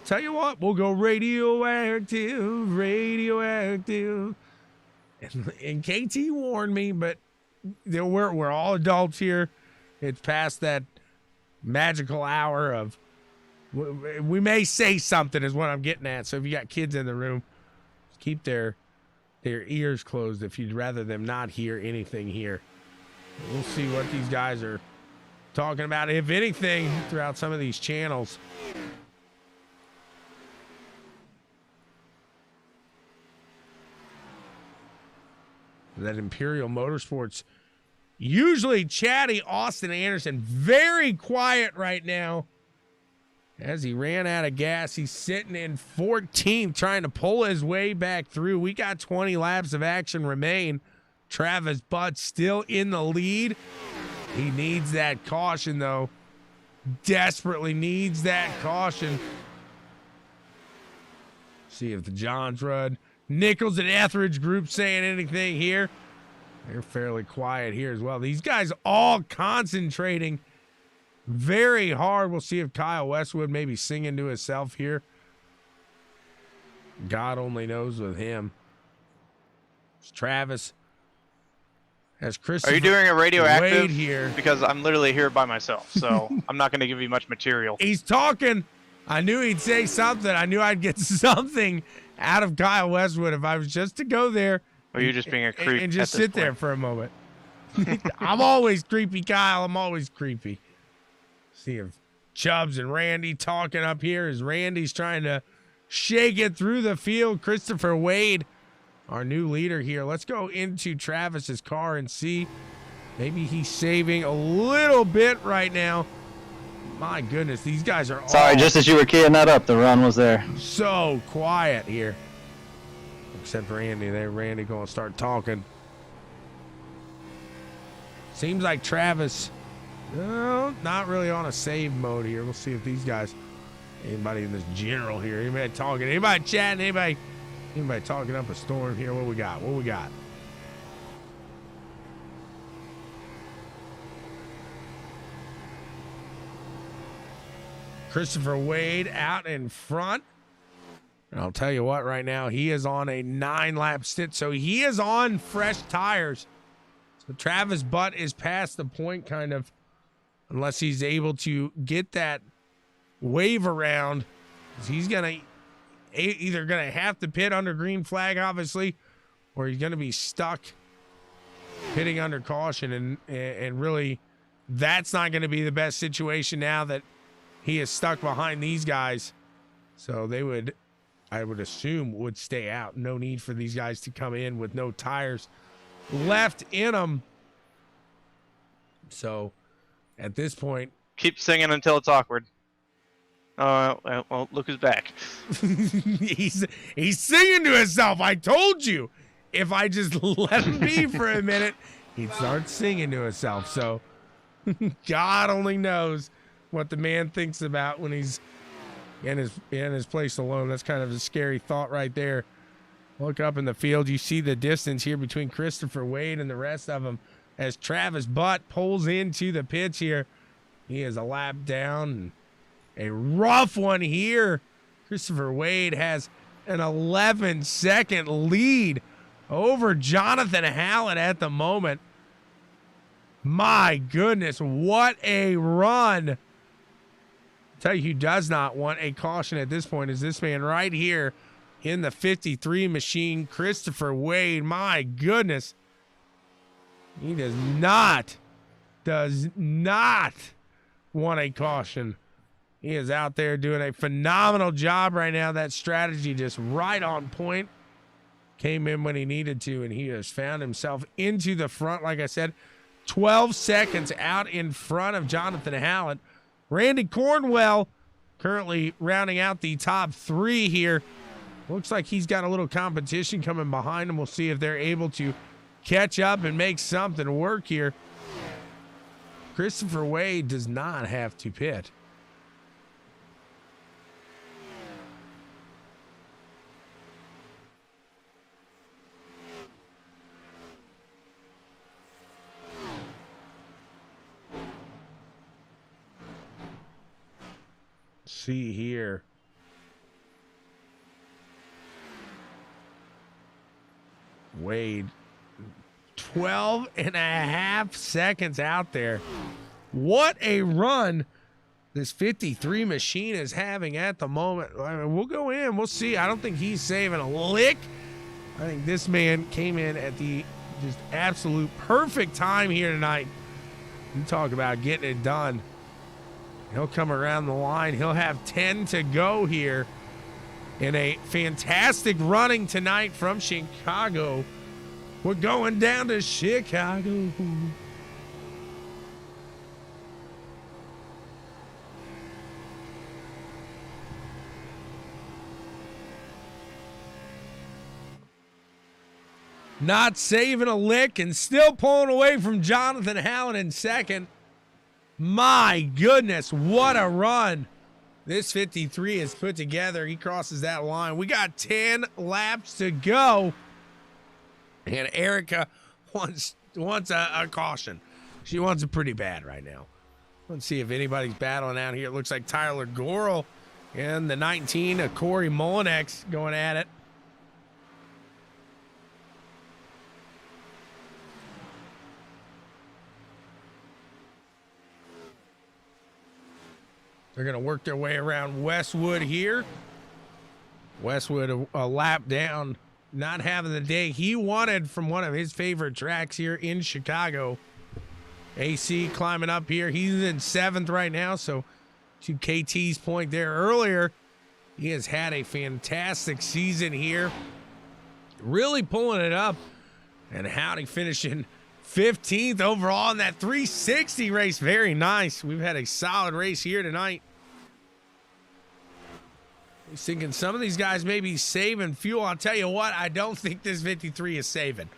Tell you what, we'll go radioactive, radioactive. And KT warned me, but we're all adults here. It's past that magical hour of, we may say something is what I'm getting at. So if you got kids in the room, keep their ears closed if you'd rather them not hear anything here. We'll see what these guys are talking about, if anything, throughout some of these channels. That Imperial Motorsports, usually chatty Austin Anderson, very quiet right now. As he ran out of gas, he's sitting in 14th, trying to pull his way back through. We got 20 laps of action remain. Travis Butt still in the lead. He needs that caution, though. Desperately needs that caution. See if the Johns Rud, Nichols, and Etheridge group saying anything here. They're fairly quiet here as well. These guys all concentrating very hard. We'll see if Kyle Westwood maybe singing to himself here. God only knows with him. It's Travis. As Christopher Are you doing a radioactive? Wade here. Because I'm literally here by myself, so I'm not going to give you much material. He's talking. I knew he'd say something. I knew I'd get something out of Kyle Westwood if I was just to go there. Or you just being a creep and just sit there for a moment. I'm always creepy, Kyle. I'm always creepy. See if Chubbs and Randy talking up here as Randy's trying to shake it through the field. Christopher Wade, our new leader here. Let's go into Travis's car and see. Maybe he's saving a little bit right now. My goodness, these guys are Sorry, just as you were keying that up, the run was there. So quiet here. Except for Randy there. Randy going to start talking. Seems like Travis, no, not really on a save mode here. We'll see if these guys, anybody in this general here, anybody talking, anybody chatting, anybody talking up a storm here. What we got? What we got? Christopher Wade out in front. And I'll tell you what, right now, he is on a 9-lap stint, so he is on fresh tires. So Travis Butt is past the point, kind of, unless he's able to get that wave around. He's gonna either gonna have to pit under green flag, obviously, or he's gonna be stuck pitting under caution, and really, that's not gonna be the best situation now that he is stuck behind these guys. So they would, I would assume, would stay out. No need for these guys to come in with no tires left in them. So at this point, Keep singing until it's awkward. Well, look who's back. he's singing to himself. I told you, if I just let him be for a minute, he'd start singing to himself. So God only knows what the man thinks about when he's in his place alone. That's kind of a scary thought right there. Look up in the field. You see the distance here between Christopher Wade and the rest of them as Travis Butt pulls into the pits here. He is a lap down. A rough one here. Christopher Wade has an 11-second lead over Jonathan Hallett at the moment. My goodness, what a run. I'll tell you who does not want a caution at this point is this man right here in the 53 machine, Christopher Wade. My goodness. He does not want a caution. He is out there doing a phenomenal job right now. That strategy just right on point. Came in when he needed to, and he has found himself into the front. Like I said, 12 seconds out in front of Jonathan Hallett. Randy Cornwell currently rounding out the top three here. Looks like he's got a little competition coming behind him. We'll see if they're able to catch up and make something work here. Christopher Wade does not have to pit. See here. Wade, 12 and a half seconds out there. What a run this 53 machine is having at the moment. I mean, we'll go in, we'll see. I don't think he's saving a lick. I think this man came in at the just absolute perfect time here tonight. You talk about getting it done. He'll come around the line. He'll have 10 to go here in a fantastic running tonight from Chicago. We're going down to Chicago. Not saving a lick and still pulling away from Jonathan Hallett in second. My goodness, what a run this 53 has put together. He crosses that line. We got 10 laps to go. And Erica wants a caution. She wants it pretty bad right now. Let's see if anybody's battling out here. It looks like Tyler Gorel and the 19, Corey Molinex going at it. They're going to work their way around Westwood here. Westwood a lap down, not having the day he wanted from one of his favorite tracks here in Chicago. AC climbing up here. He's in 7th right now, so to KT's point there earlier, he has had a fantastic season here. Really pulling it up. And Howdy finishing 15th overall in that 360 race. Very nice. We've had a solid race here tonight. He's thinking some of these guys may be saving fuel. I'll tell you what, I don't think this 53 is saving.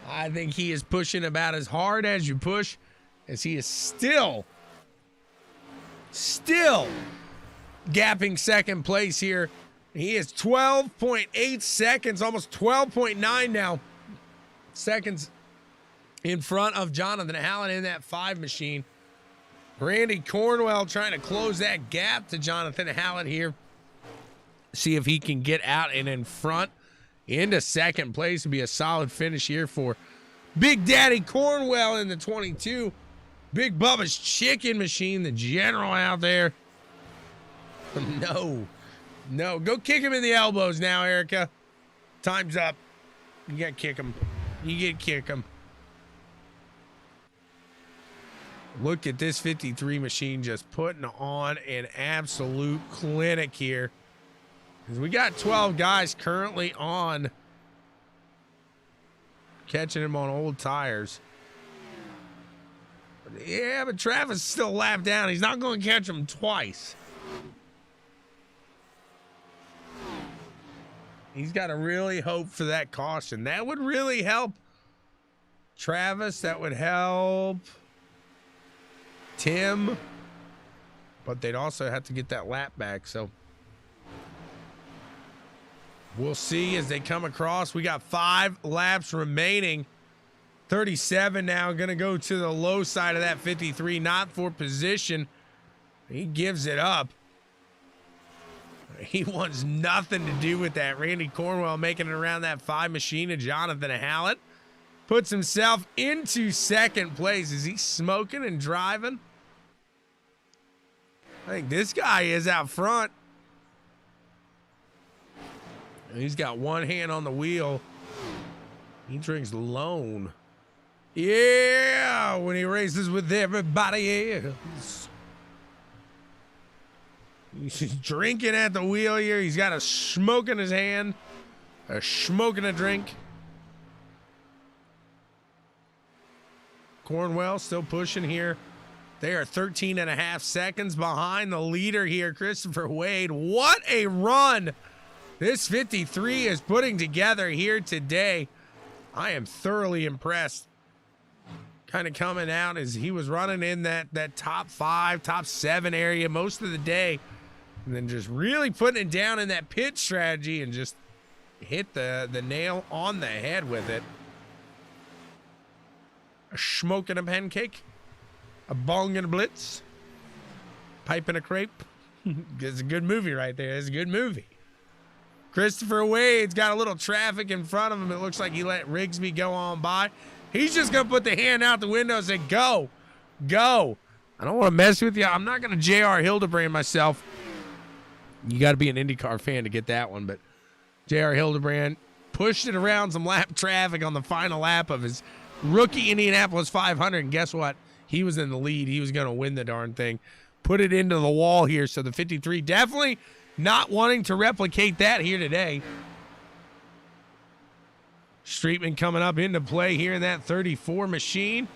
I think he is pushing about as hard as you push, as he is still gapping second place here. He is 12.8 seconds, almost 12.9 now seconds in front of Jonathan Hallett in that 5 machine. Randy Cornwell trying to close that gap to Jonathan Hallett here. See if he can get out and in front into second place. Would be a solid finish here for Big Daddy Cornwell in the 22. Big Bubba's Chicken Machine, the general out there. No. Go kick him in the elbows now, Erica. Time's up. You got to kick him. You get to kick him. Look at this 53 machine just putting on an absolute clinic here. We got 12 guys currently on, catching him on old tires. Yeah, but Travis is still lapped down. He's not going to catch him twice. He's got to really hope for that caution. That would really help Travis. That would help Tim. But they'd also have to get that lap back. So we'll see as they come across. We got 5 laps remaining. 37 now, going to go to the low side of that 53, not for position. He gives it up. He wants nothing to do with that. Randy Cornwell making it around that 5 machine of Jonathan Hallett. Puts himself into second place. Is he smoking and driving? I think this guy is out front. He's got one hand on the wheel. He drinks alone. Yeah, when he races with everybody else. He's drinking at the wheel here. He's got a smoke in his hand. A smoke and a drink. Cornwell still pushing here. They are 13.5 seconds behind the leader here, Christopher Wade. What a run this 53 is putting together here today. I am thoroughly impressed. Kind of coming out as he was running in that top 5, top 7 area most of the day. And then just really putting it down in that pit strategy and just hit the nail on the head with it. A smoke and a pancake. A bong and a blitz. Pipe and a crepe. It's a good movie right there. It's a good movie. Christopher Wade's got a little traffic in front of him. It looks like he let Rigsby go on by. He's just going to put the hand out the window and say, go. Go. I don't want to mess with you. I'm not going to J.R. Hildebrand myself. You got to be an IndyCar fan to get that one. But J.R. Hildebrand pushed it around some lap traffic on the final lap of his rookie Indianapolis 500. And guess what? He was in the lead. He was going to win the darn thing. Put it into the wall here. So the 53 definitely not wanting to replicate that here today. Streetman coming up into play here in that 34 machine.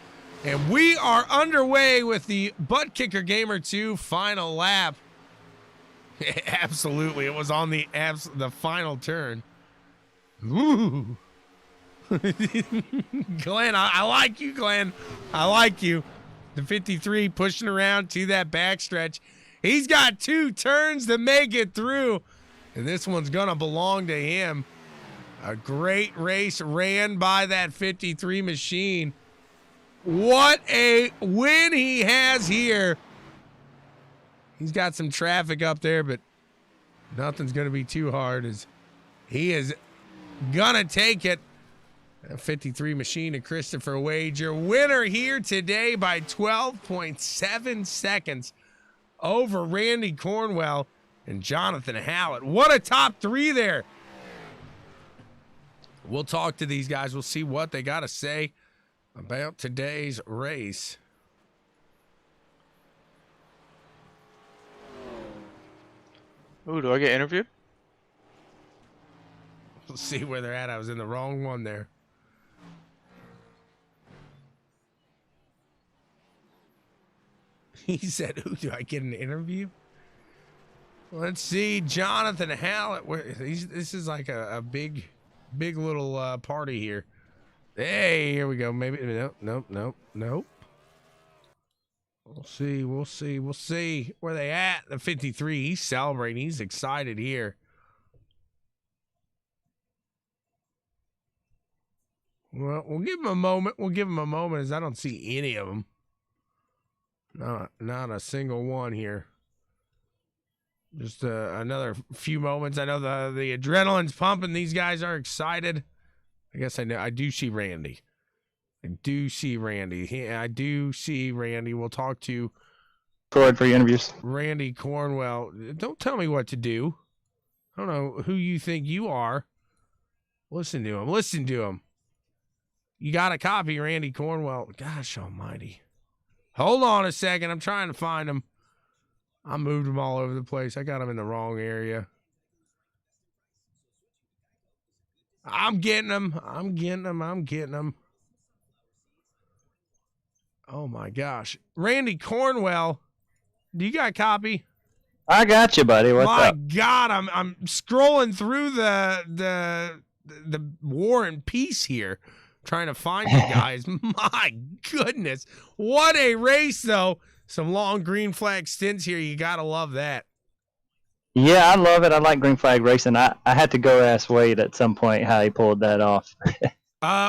And we are underway with the ButtKicker Gamer 2 final lap. Absolutely. It was on the final turn. Ooh. Glenn, I like you, Glenn. I like you. The 53 pushing around to that backstretch. He's got 2 turns to make it through. And this one's going to belong to him. A great race ran by that 53 machine. What a win he has here. He's got some traffic up there, but nothing's going to be too hard as he is going to take it. A 53 machine of Christopher Wade, your winner here today by 12.7 seconds over Randy Cornwell and Jonathan Hallett. What a top 3 there. We'll talk to these guys. We'll see what they got to say about today's race. Ooh, do I get interviewed? We'll see where they're at. I was in the wrong one there. He said, "Ooh, do I get an interview?" Let's see, Jonathan Hallett. This is like a big little party here. Hey, here we go. Maybe nope. We'll see where they at. The 53. He's celebrating. He's excited here. Well, we'll give him a moment. As I don't see any of them. Not a single one here. Just another few moments. I know the adrenaline's pumping. These guys are excited. I guess I do see Randy. I do see Randy. I do see Randy. We'll talk to Forward for your interviews. Randy Cornwell. Don't tell me what to do. I don't know who you think you are. Listen to him. Listen to him. You got a copy, Randy Cornwell. Gosh almighty. Hold on a second. I'm trying to find him. I moved him all over the place. I got him in the wrong area. I'm getting him. I'm getting him. I'm getting him. Oh, my gosh. Randy Cornwell, do you got a copy? I got you, buddy. What's My up? God, I'm scrolling through the War and Peace here, trying to find you guys. My goodness. What a race, though. Some long green flag stints here. You got to love that. Yeah, I love it. I like green flag racing. I had to go ask Wade at some point how he pulled that off.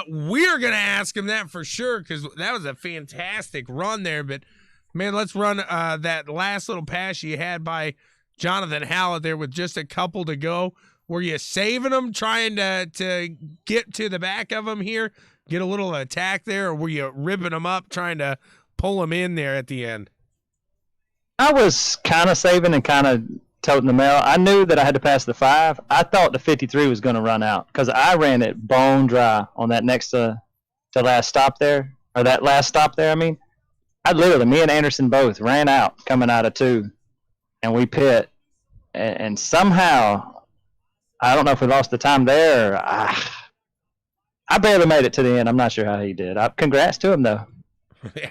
We're going to ask him that for sure, because that was a fantastic run there. But, man, let's run that last little pass you had by Jonathan Hallett there with just a couple to go. Were you saving him, trying to get to the back of him here, get a little attack there, or were you ripping him up, trying to pull him in there at the end? I was kind of saving and kind of toting the mail. I knew that I had to pass the 5. I thought the 53 was going to run out because I ran it bone dry on that next to last stop there, or that last stop there, I mean. Me and Anderson both ran out coming out of 2, and we pit. And somehow, I don't know if we lost the time there. I barely made it to the end. I'm not sure how he did. Congrats to him, though.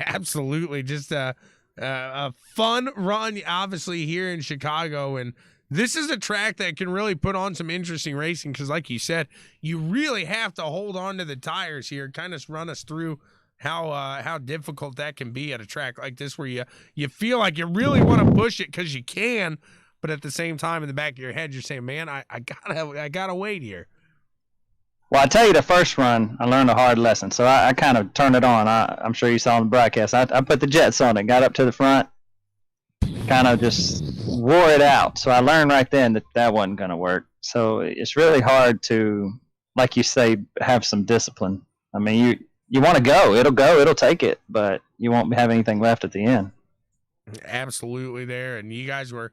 Absolutely. Just a fun run, obviously, here in Chicago. And this is a track that can really put on some interesting racing because, like you said, you really have to hold on to the tires here. Kind of run us through how difficult that can be at a track like this where you feel like you really want to push it because you can, but at the same time in the back of your head you're saying, man, I gotta wait here. Well, I tell you, the first run, I learned a hard lesson. So I kind of turned it on. I'm sure you saw in the broadcast. I put the jets on it, got up to the front, kind of just wore it out. So I learned right then that wasn't going to work. So it's really hard to, like you say, have some discipline. I mean, you want to go. It'll take it, but you won't have anything left at the end. Absolutely there. And you guys were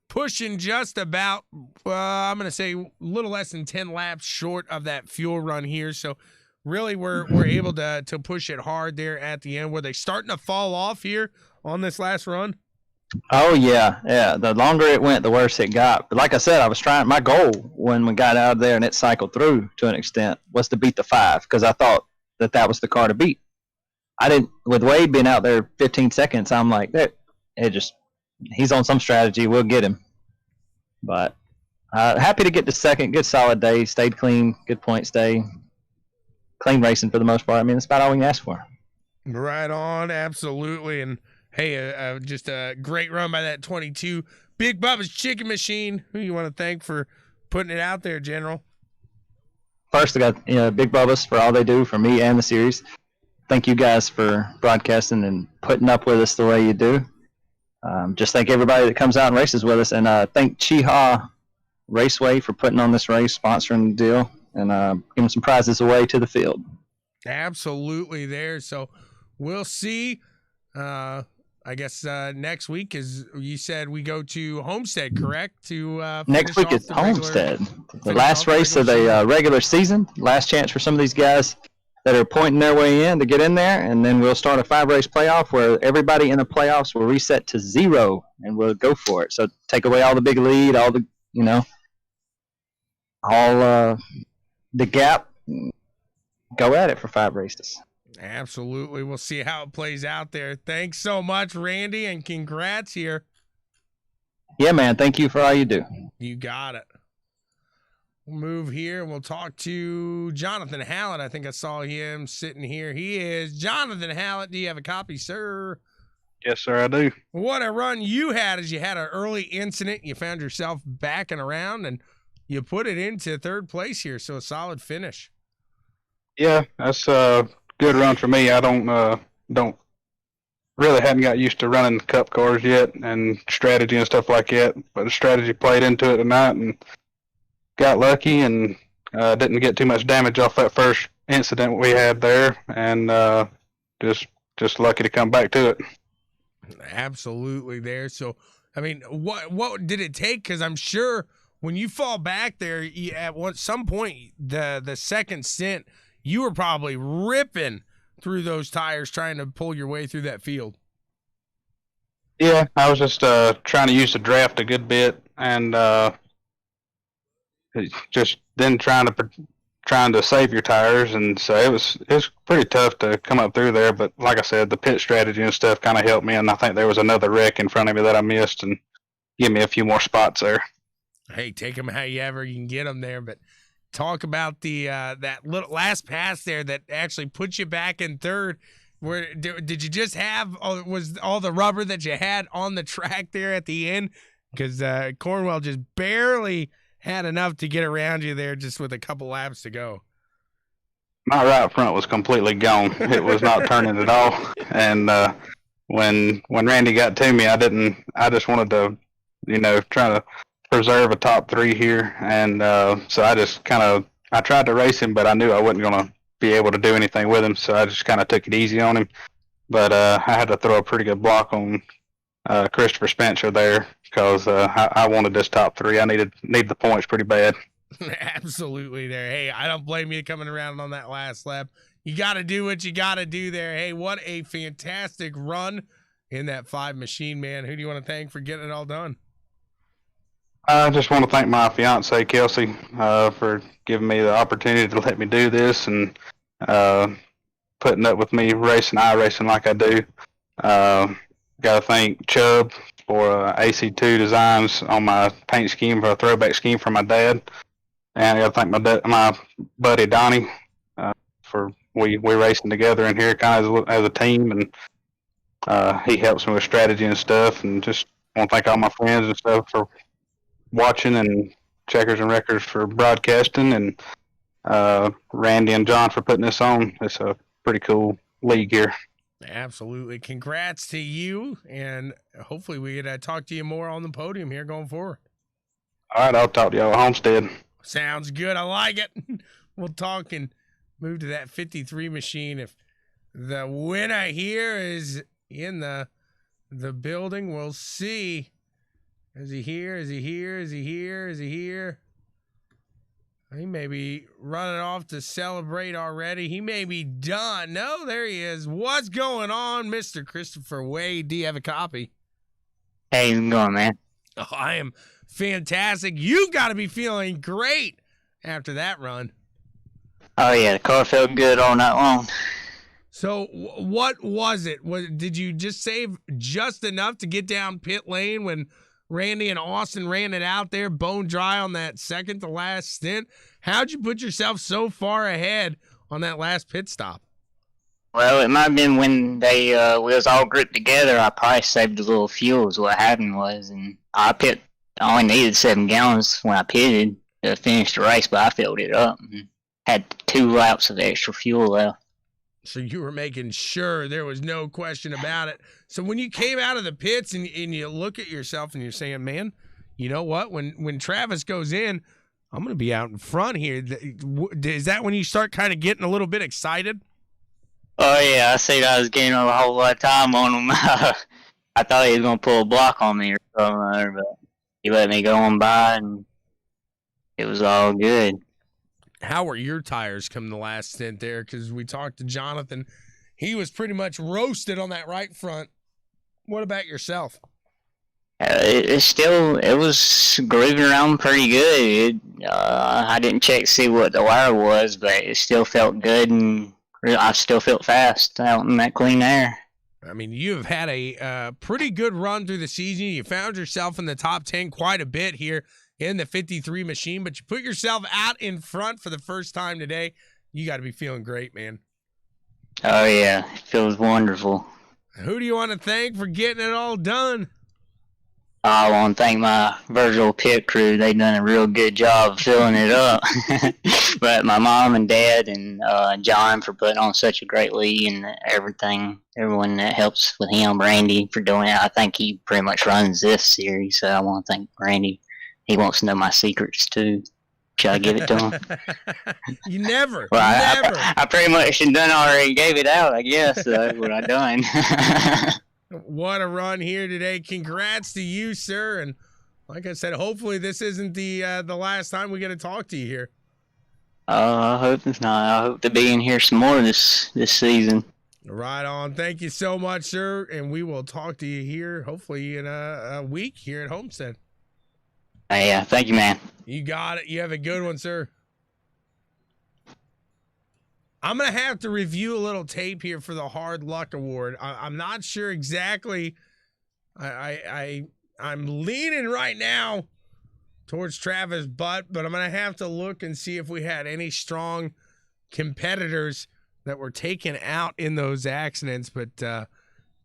pushing just about, I'm going to say a little less than 10 laps short of that fuel run here. So really we're able to push it hard there at the end. Were they starting to fall off here on this last run? Oh, yeah. The longer it went, the worse it got. But like I said, my goal when we got out of there and it cycled through to an extent was to beat the 5 because I thought that was the car to beat. With Wade being out there 15 seconds, I'm like, he's on some strategy. We'll get him. But happy to get the second. Good solid day. Stayed clean. Good points day. Clean racing for the most part. I mean, that's about all we can ask for. Right on. Absolutely. And, hey, just a great run by that 22. Big Bubba's Chicken Machine. Who you want to thank for putting it out there, General? First, I got Big Bubba's for all they do for me and the series. Thank you guys for broadcasting and putting up with us the way you do. Just thank everybody that comes out and races with us. And thank Chehaw Raceway for putting on this race, sponsoring the deal, and giving some prizes away to the field. Absolutely there. So we'll see. I guess next week, as you said, we go to Homestead, correct? Next week is Homestead. The last race of the regular season. Last chance for some of these guys that are pointing their way in to get in there, and then we'll start a 5-race playoff where everybody in the playoffs will reset to 0, and we'll go for it. So take away all the big lead, all the the gap. Go at it for 5 races. Absolutely. We'll see how it plays out there. Thanks so much, Randy, and congrats here. Yeah, man. Thank you for all you do. You got it. We'll move here and we'll talk to Jonathan Hallett. I think I saw him sitting here. He is Jonathan Hallett. Do you have a copy, sir? Yes, sir, I do. What a run you had as you had an early incident. You found yourself backing around and you put it into 3rd place here. So a solid finish. Yeah, that's good run for me. I don't really hadn't got used to running cup cars yet and strategy and stuff like that. But the strategy played into it tonight and got lucky and didn't get too much damage off that first incident we had there, and just lucky to come back to it. Absolutely there. So, I mean, what did it take? Because I'm sure when you fall back there, some point, the second stint, you were probably ripping through those tires trying to pull your way through that field. Yeah, I was just trying to use the draft a good bit, and just then trying to save your tires, and so it was pretty tough to come up through there. But like I said, the pit strategy and stuff kind of helped me, and I think there was another wreck in front of me that I missed, and give me a few more spots there. Hey, take them however you can get them there, but talk about the that little last pass there that actually put you back in third. Where did you just have was all the rubber that you had on the track there at the end? Because Cornwell just barely had enough to get around you there just with a couple laps to go. My right front was completely gone. It was not turning at all. And when Randy got to me, I just wanted to, try to preserve a top three here. And so I tried to race him, but I knew I wasn't going to be able to do anything with him. So I just kind of took it easy on him. But I had to throw a pretty good block on Christopher Spencer there, because I wanted this top three. I need the points pretty bad. Absolutely there. Hey, I don't blame you coming around on that last lap. You got to do what you got to do there. Hey, what a fantastic run in that 5 machine, man. Who do you want to thank for getting it all done? I just want to thank my fiance, Kelsey, for giving me the opportunity to let me do this, and putting up with me racing iRacing like I do. Got to thank Chubb for AC2 designs on my paint scheme, for a throwback scheme for my dad. And I got to thank my buddy Donnie for we racing together in here kind of as a team, and he helps me with strategy and stuff. And just want to thank all my friends and stuff for watching, and Checkers and Wreckers for broadcasting, and Randy and John for putting this on. It's a pretty cool league here. Absolutely. Congrats to you, and hopefully we get talk to you more on the podium here going forward. All right, I'll talk to y'all at Homestead. Sounds good. I like it. We'll talk and move to that 53 machine. If the winner here is in the building, we'll see. Is he here? Is he here? Is he here? Is he here? He may be running off to celebrate already. He may be done. No, there he is. What's going on, Mr. Christopher Wade? Do you have a copy? Hey, how's it going, man? Oh, I am fantastic. You've got to be feeling great after that run. Oh, yeah, the car felt good all night long. So what was it? Did you just save just enough to get down pit lane when Randy and Austin ran it out there bone dry on that second to last stint? How'd you put yourself so far ahead on that last pit stop? Well, it might have been when we was all grouped together. I probably saved a little fuel is what happened was. And I only needed 7 gallons when I pitted to finish the race, but I filled it up and had 2 laps of extra fuel left. So you were making sure there was no question about it. So when you came out of the pits and you look at yourself and you're saying, man, you know what? When Travis goes in, I'm going to be out in front here. Is that when you start kind of getting a little bit excited? Oh, yeah, I said I was getting a whole lot of time on him. I thought he was going to pull a block on me or something, but he let me go on by, and it was all good. How were your tires coming the last stint there? Because we talked to Jonathan. He was pretty much roasted on that right front. What about yourself? It was grooving around pretty good. I didn't check to see what the wire was, but it still felt good, and I still felt fast out in that clean air. I mean, you've had a pretty good run through the season. You found yourself in the top 10 quite a bit here in the 53 machine, but you put yourself out in front for the first time today. You got to be feeling great, man. Oh, yeah. It feels wonderful. Who do you want to thank for getting it all done? I want to thank my Virgil pit crew. They done a real good job of filling it up. But my mom and dad and John for putting on such a great lead and everything. Everyone that helps with him, Randy for doing it. I think he pretty much runs this series, so I want to thank Randy. He wants to know my secrets, too. Should I give it to him? You never. Well, Never. I pretty much done already gave it out, I guess. So what I done. What a run here today. Congrats to you, sir. And like I said, hopefully this isn't the last time we get to talk to you here. I hope it's not. I hope to be in here some more this season. Right on. Thank you so much, sir. And we will talk to you here, hopefully in a week here at Homestead. Yeah, thank you, man. You got it. You have a good one, sir. I'm going to have to review a little tape here for the Hard Luck Award. I'm not sure exactly. I'm leaning right now towards Travis Butt, but I'm going to have to look and see if we had any strong competitors that were taken out in those accidents. But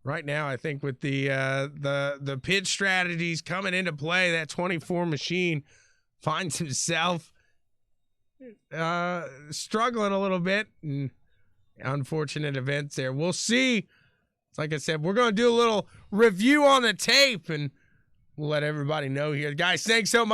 right now, I think with the pit strategies coming into play, that 24 machine finds himself struggling a little bit, and unfortunate events there. We'll see. Like I said, we're going to do a little review on the tape, and we'll let everybody know here. Guys, thanks so much